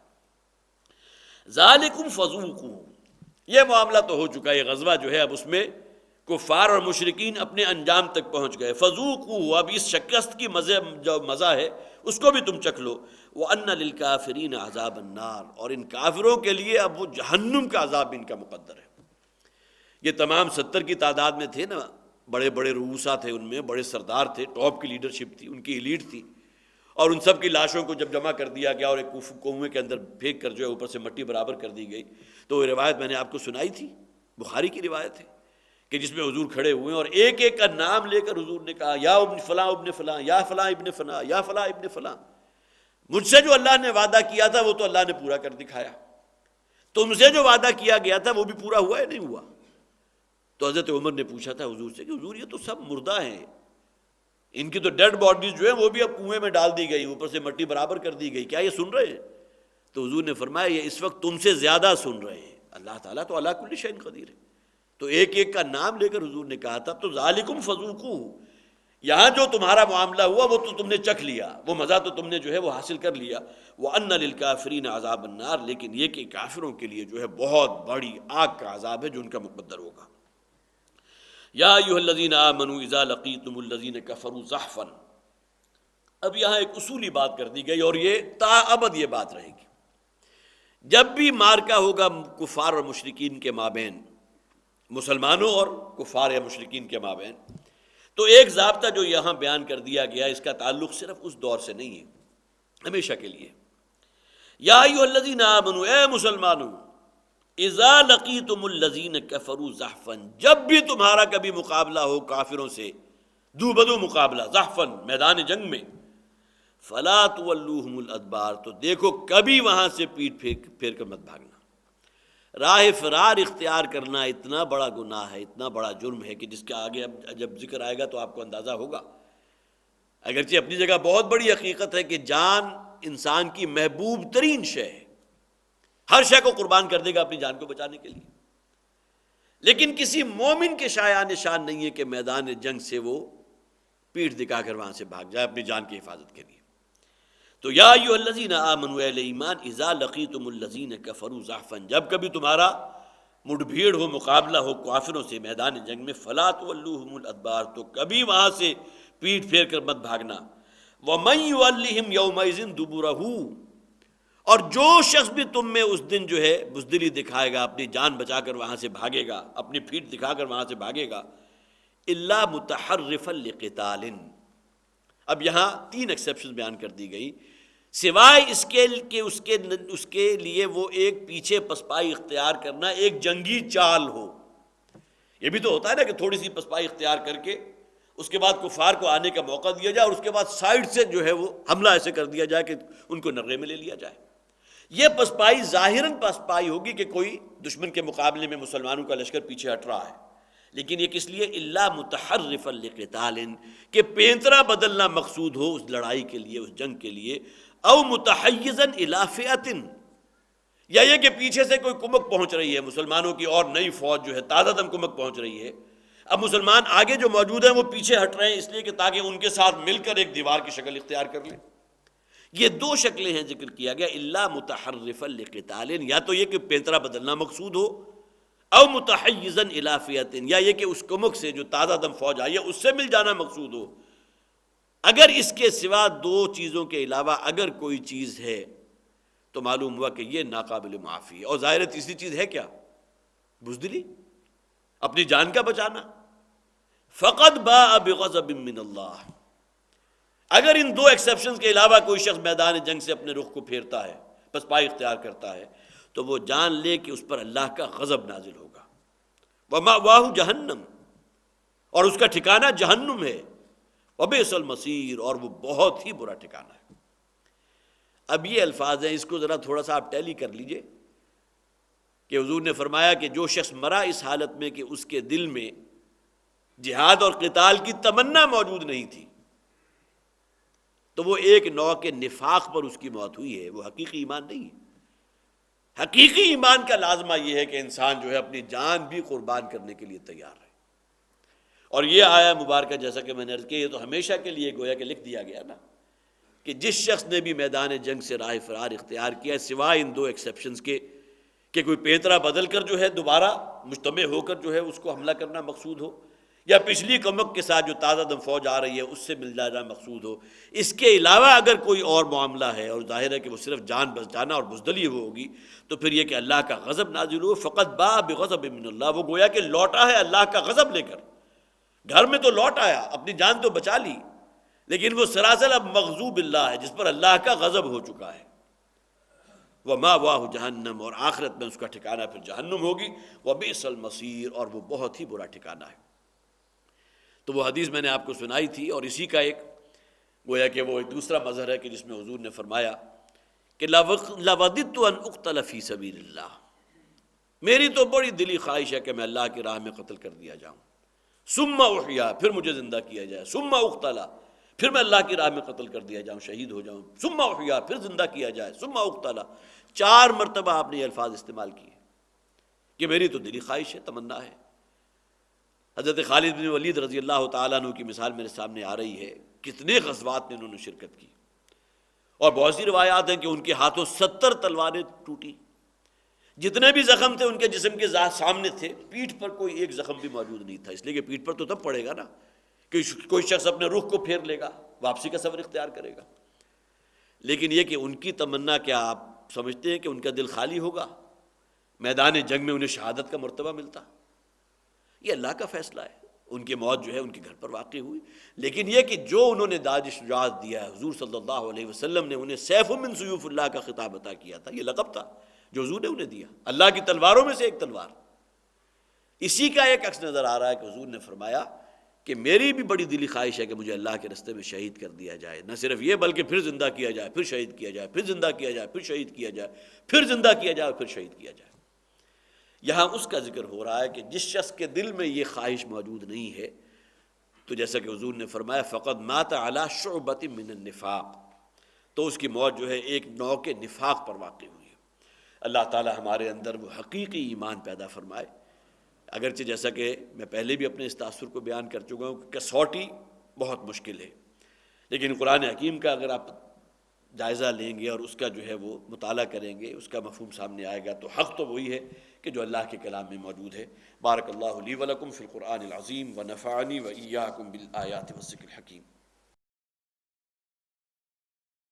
ذَلِكُمْ فَذُوقُوهُ، یہ معاملہ تو ہو چکا ہے، یہ غزوہ جو ہے اب اس میں کفار اور مشرکین اپنے انجام تک پہنچ گئے. فذوقوا، اب اس شکست کی جو مزہ ہے اس کو بھی تم چکھ لو. وَأَنَّ لِلْكَافِرِينَ عَذَابَ النَّارِ، اور ان کافروں کے لیے اب وہ جہنم کا عذاب ان کا مقدر ہے. یہ تمام 70 کی تعداد میں تھے نا، بڑے بڑے رؤوسا تھے، ان میں بڑے سردار تھے، ٹاپ کی لیڈرشپ تھی، ان کی ایلیٹ تھی، اور ان سب کی لاشوں کو جب جمع کر دیا گیا اور ایک کنویں کے اندر پھینک کر جو ہے اوپر سے مٹی برابر کر دی گئی، تو وہ روایت میں نے آپ کو سنائی تھی، بخاری کی روایت ہے کہ جس میں حضور کھڑے ہوئے اور ایک ایک کا نام لے کر حضور نے کہا یا ابن فلاں ابن فلاں، یا فلاں ابن فلاں، یا فلاں ابن فلاں. مجھ سے جو اللہ نے وعدہ کیا تھا وہ تو اللہ نے پورا کر دکھایا، تم سے جو وعدہ کیا گیا تھا وہ بھی پورا ہوا ہے نہیں ہوا؟ تو حضرت عمر نے پوچھا تھا حضور سے کہ حضور یہ تو سب مردہ ہیں، ان کی تو ڈیڈ باڈیز جو ہیں وہ بھی اب کنویں میں ڈال دی گئی، اوپر سے مٹی برابر کر دی گئی، کیا یہ سن رہے ہیں؟ تو حضور نے فرمایا یہ اس وقت تم سے زیادہ سن رہے ہیں، اللہ تعالیٰ تو علی کل شیء قدیر ہے. تو ایک ایک کا نام لے کر حضور نے کہا تھا تو ذالکم فذوقوہ، یہاں جو تمہارا معاملہ ہوا وہ تو تم نے چکھ لیا، وہ مزہ تو تم نے جو ہے وہ حاصل کر لیا. وَأَنَّ لِلْكَافِرِينَ عَذَابَ النَّارِ، لیکن یہ کہ کافروں کے لیے جو ہے بہت بڑی آگ کا عذاب ہے جو ان کا مقدر ہوگا. یا ایھا الذین آمنوا اذا لقیتم الذین کفروا زحفا، اب یہاں ایک اصولی بات کر دی گئی اور یہ تا ابد یہ بات رہے گی. جب بھی مارکا ہوگا کفار اور مشرکین کے مابین، مسلمانوں اور کفار یا مشرکین کے مابین، تو ایک ضابطہ جو یہاں بیان کر دیا گیا اس کا تعلق صرف اس دور سے نہیں ہے، ہمیشہ کے لیے. یا ایھا الذین آمنوا، اے مسلمانوں، اذا لقیتم الذین کفروا زحفا، جب بھی تمہارا کبھی مقابلہ ہو کافروں سے، دو بدو مقابلہ، زحفا میدان جنگ میں، فلا تولوہم الادبار، تو دیکھو کبھی وہاں سے پیٹ پھیر کر مت بھاگنا. راہ فرار اختیار کرنا اتنا بڑا گناہ ہے، اتنا بڑا جرم ہے کہ جس کے آگے اب جب ذکر آئے گا تو آپ کو اندازہ ہوگا. اگرچہ اپنی جگہ بہت بڑی حقیقت ہے کہ جان انسان کی محبوب ترین شے ہے، ہر شے کو قربان کر دے گا اپنی جان کو بچانے کے لیے، لیکن کسی مومن کے شایان شان نہیں ہے کہ میدان جنگ سے وہ پیٹھ دکھا کر وہاں سے بھاگ جائے اپنی جان کی حفاظت کے لیے. تو یا ایھا الذین آمنوا، اہل ایمان، اذا لقیتم الذین کفروا زحفا، جب کبھی تمہارا مٹ بھیڑ ہو، مقابلہ ہو کافروں سے میدان جنگ میں، فلا تولوہم الادبار، تو کبھی وہاں سے پیٹھ پھیر کر مت بھاگنا. ومن یولہم یومئذ دبرہ، اور جو شخص بھی تم میں اس دن جو ہے بزدلی دکھائے گا، اپنی جان بچا کر وہاں سے بھاگے گا، اپنی پیٹھ دکھا کر وہاں سے بھاگے گا، الا متحرفا لقتال. اب یہاں 3 ایکسیپشن بیان کر دی گئی، سوائے اس کے کہ اس کے لیے وہ ایک پیچھے پسپائی اختیار کرنا ایک جنگی چال ہو. یہ بھی تو ہوتا ہے نا کہ تھوڑی سی پسپائی اختیار کر کے اس کے بعد کفار کو آنے کا موقع دیا جائے اور اس کے بعد سائیڈ سے جو ہے وہ حملہ ایسے کر دیا جائے کہ ان کو نرغے میں لے لیا جائے. یہ پسپائی ظاہراً پسپائی ہوگی کہ کوئی دشمن کے مقابلے میں مسلمانوں کا لشکر پیچھے ہٹ رہا ہے، لیکن یہ کس لیے؟ الا متحرفا لقتال، کہ پینترا بدلنا مقصود ہو اس لڑائی کے لیے، اس جنگ کے لیے، او متحیزا الی فئۃ، یا یہ کہ پیچھے سے کوئی کمک پہنچ رہی ہے، مسلمانوں کی اور نئی فوج جو ہے تازہ دم کمک پہنچ رہی ہے، اب مسلمان آگے جو موجود ہیں وہ پیچھے ہٹ رہے ہیں اس لیے کہ تاکہ ان کے ساتھ مل کر ایک دیوار کی شکل اختیار کر لیں. یہ 2 شکلیں ہیں ذکر کیا گیا، الا متحرفا لقتال، یا تو یہ کہ پینترا بدلنا مقصود ہو، او متحیزا الی فئۃ، یا یہ کہ اس کمک سے جو تازہ دم فوج آئی ہے اس سے مل جانا مقصود ہو. اگر اس کے سوا 2 چیزوں کے علاوہ اگر کوئی چیز ہے تو معلوم ہوا کہ یہ ناقابل معافی ہے. اور ظاہر تیسری چیز ہے کیا؟ بزدلی، اپنی جان کا بچانا. فقد باء بغضب من اللہ، اگر ان 2 ایکسیپشنز کے علاوہ کوئی شخص میدان جنگ سے اپنے رخ کو پھیرتا ہے، پسپائی اختیار کرتا ہے، تو وہ جان لے کہ اس پر اللہ کا غضب نازل ہوگا. وَمَأْوَاهُ جہنم، اور اس کا ٹھکانہ جہنم ہے. وَبِئْسَ الْمَصِيرُ، اور وہ بہت ہی برا ٹھکانہ ہے. اب یہ الفاظ ہیں، اس کو ذرا تھوڑا سا آپ ٹیلی کر لیجئے کہ حضور نے فرمایا کہ جو شخص مرا اس حالت میں کہ اس کے دل میں جہاد اور قتال کی تمنا موجود نہیں تھی، تو وہ ایک نوع کے نفاق پر اس کی موت ہوئی ہے، وہ حقیقی ایمان نہیں ہے. حقیقی ایمان کا لازمہ یہ ہے کہ انسان جو ہے اپنی جان بھی قربان کرنے کے لیے تیار ہے. اور یہ آیا مبارکہ جیسا کہ میں نے عرض کیا، یہ تو ہمیشہ کے لیے گویا کہ لکھ دیا گیا نا کہ جس شخص نے بھی میدان جنگ سے راہ فرار اختیار کیا، سوائے ان 2 ایکسیپشنز کے کہ کوئی پیترا بدل کر جو ہے دوبارہ مجتمع ہو کر جو ہے اس کو حملہ کرنا مقصود ہو، یا پچھلی کمک کے ساتھ جو تازہ دم فوج آ رہی ہے اس سے مل جانا مقصود ہو۔ اس کے علاوہ اگر کوئی اور معاملہ ہے اور ظاہر ہے کہ وہ صرف جان بچانا اور بزدلی وہ ہوگی، تو پھر یہ کہ اللہ کا غضب نازل ہو، فقط باء بغضب من اللہ، وہ گویا کہ لوٹا ہے اللہ کا غضب لے کر۔ گھر میں تو لوٹ آیا، اپنی جان تو بچا لی، لیکن وہ سراسر اب مغضوب اللہ ہے، جس پر اللہ کا غضب ہو چکا ہے۔ وَمَأْوَاهُ جہنم، اور آخرت میں اس کا ٹھکانہ پھر جہنم ہوگی، وَبِئْسَ الْمَصِيرُ، اور وہ بہت ہی برا ٹھکانہ ہے۔ تو وہ حدیث میں نے آپ کو سنائی تھی، اور اسی کا ایک گویا کہ وہ ایک دوسرا مظہر ہے کہ جس میں حضور نے فرمایا کہ لَوَدِدْتُ أَنْ أُقْتَلَ فِي سَبِيلِ اللَّهِ، میری تو بڑی دلی خواہش ہے کہ میں اللہ کی راہ میں قتل کر دیا جاؤں، ثم احیا، پھر مجھے زندہ کیا جائے، ثم اقتل، پھر میں اللہ کی راہ میں قتل کر دیا جاؤں، شہید ہو جاؤں، ثم احیا، پھر زندہ کیا جائے، ثم اقتل۔ 4 مرتبہ آپ نے یہ الفاظ استعمال کیے کہ میری تو دلی خواہش ہے، تمنا ہے۔ حضرت خالد بن ولید رضی اللہ تعالیٰ عنہ کی مثال میرے سامنے آ رہی ہے، کتنے غزوات میں انہوں نے شرکت کی، اور بہت سی روایات ہیں کہ ان کے ہاتھوں 70 تلواریں ٹوٹی، جتنے بھی زخم تھے ان کے جسم کے سامنے تھے، پیٹھ پر کوئی ایک زخم بھی موجود نہیں تھا، اس لیے کہ پیٹھ پر تو تب پڑے گا نا کہ کوئی شخص اپنے رخ کو پھیر لے گا، واپسی کا سفر اختیار کرے گا۔ لیکن یہ کہ ان کی تمنا، کیا آپ سمجھتے ہیں کہ ان کا دل خالی ہوگا؟ میدان جنگ میں انہیں شہادت کا مرتبہ ملتا، یہ اللہ کا فیصلہ ہے، ان کی موت جو ہے ان کے گھر پر واقع ہوئی۔ لیکن یہ کہ جو انہوں نے داج شجاعت دیا ہے، حضور صلی اللہ علیہ وسلم نے انہیں سیف من سیوف اللہ کا خطاب عطا کیا تھا، یہ لقب تھا جو حضور نے انہیں دیا، اللہ کی تلواروں میں سے ایک تلوار۔ اسی کا ایک عکس نظر آ رہا ہے کہ حضور نے فرمایا کہ میری بھی بڑی دلی خواہش ہے کہ مجھے اللہ کے راستے میں شہید کر دیا جائے، نہ صرف یہ بلکہ پھر زندہ کیا جائے، پھر شہید کیا جائے، پھر زندہ کیا جائے، پھر شہید کیا جائے، پھر زندہ کیا جائے، پھر شہید کیا جائے۔ یہاں اس کا ذکر ہو رہا ہے کہ جس شخص کے دل میں یہ خواہش موجود نہیں ہے، تو جیسا کہ حضور نے فرمایا فقد مات علی شعبۃ من النفاق، تو اس کی موت جو ہے ایک نوع کے نفاق پر واقع ہوئی ہے۔ اللہ تعالی ہمارے اندر وہ حقیقی ایمان پیدا فرمائے، اگرچہ جیسا کہ میں پہلے بھی اپنے اس تاثر کو بیان کر چکا ہوں کہ کسوٹی بہت مشکل ہے، لیکن قرآن حکیم کا اگر آپ جائزہ لیں گے اور اس کا جو ہے وہ مطالعہ کریں گے، اس کا مفہوم سامنے آئے گا، تو حق تو وہی ہے کہ جو اللہ کے کلام میں موجود ہے۔ بارک اللہ لی ولکم فی القرآن العظیم ونفعنی وإیاکم بالآیات والذکر الحکیم۔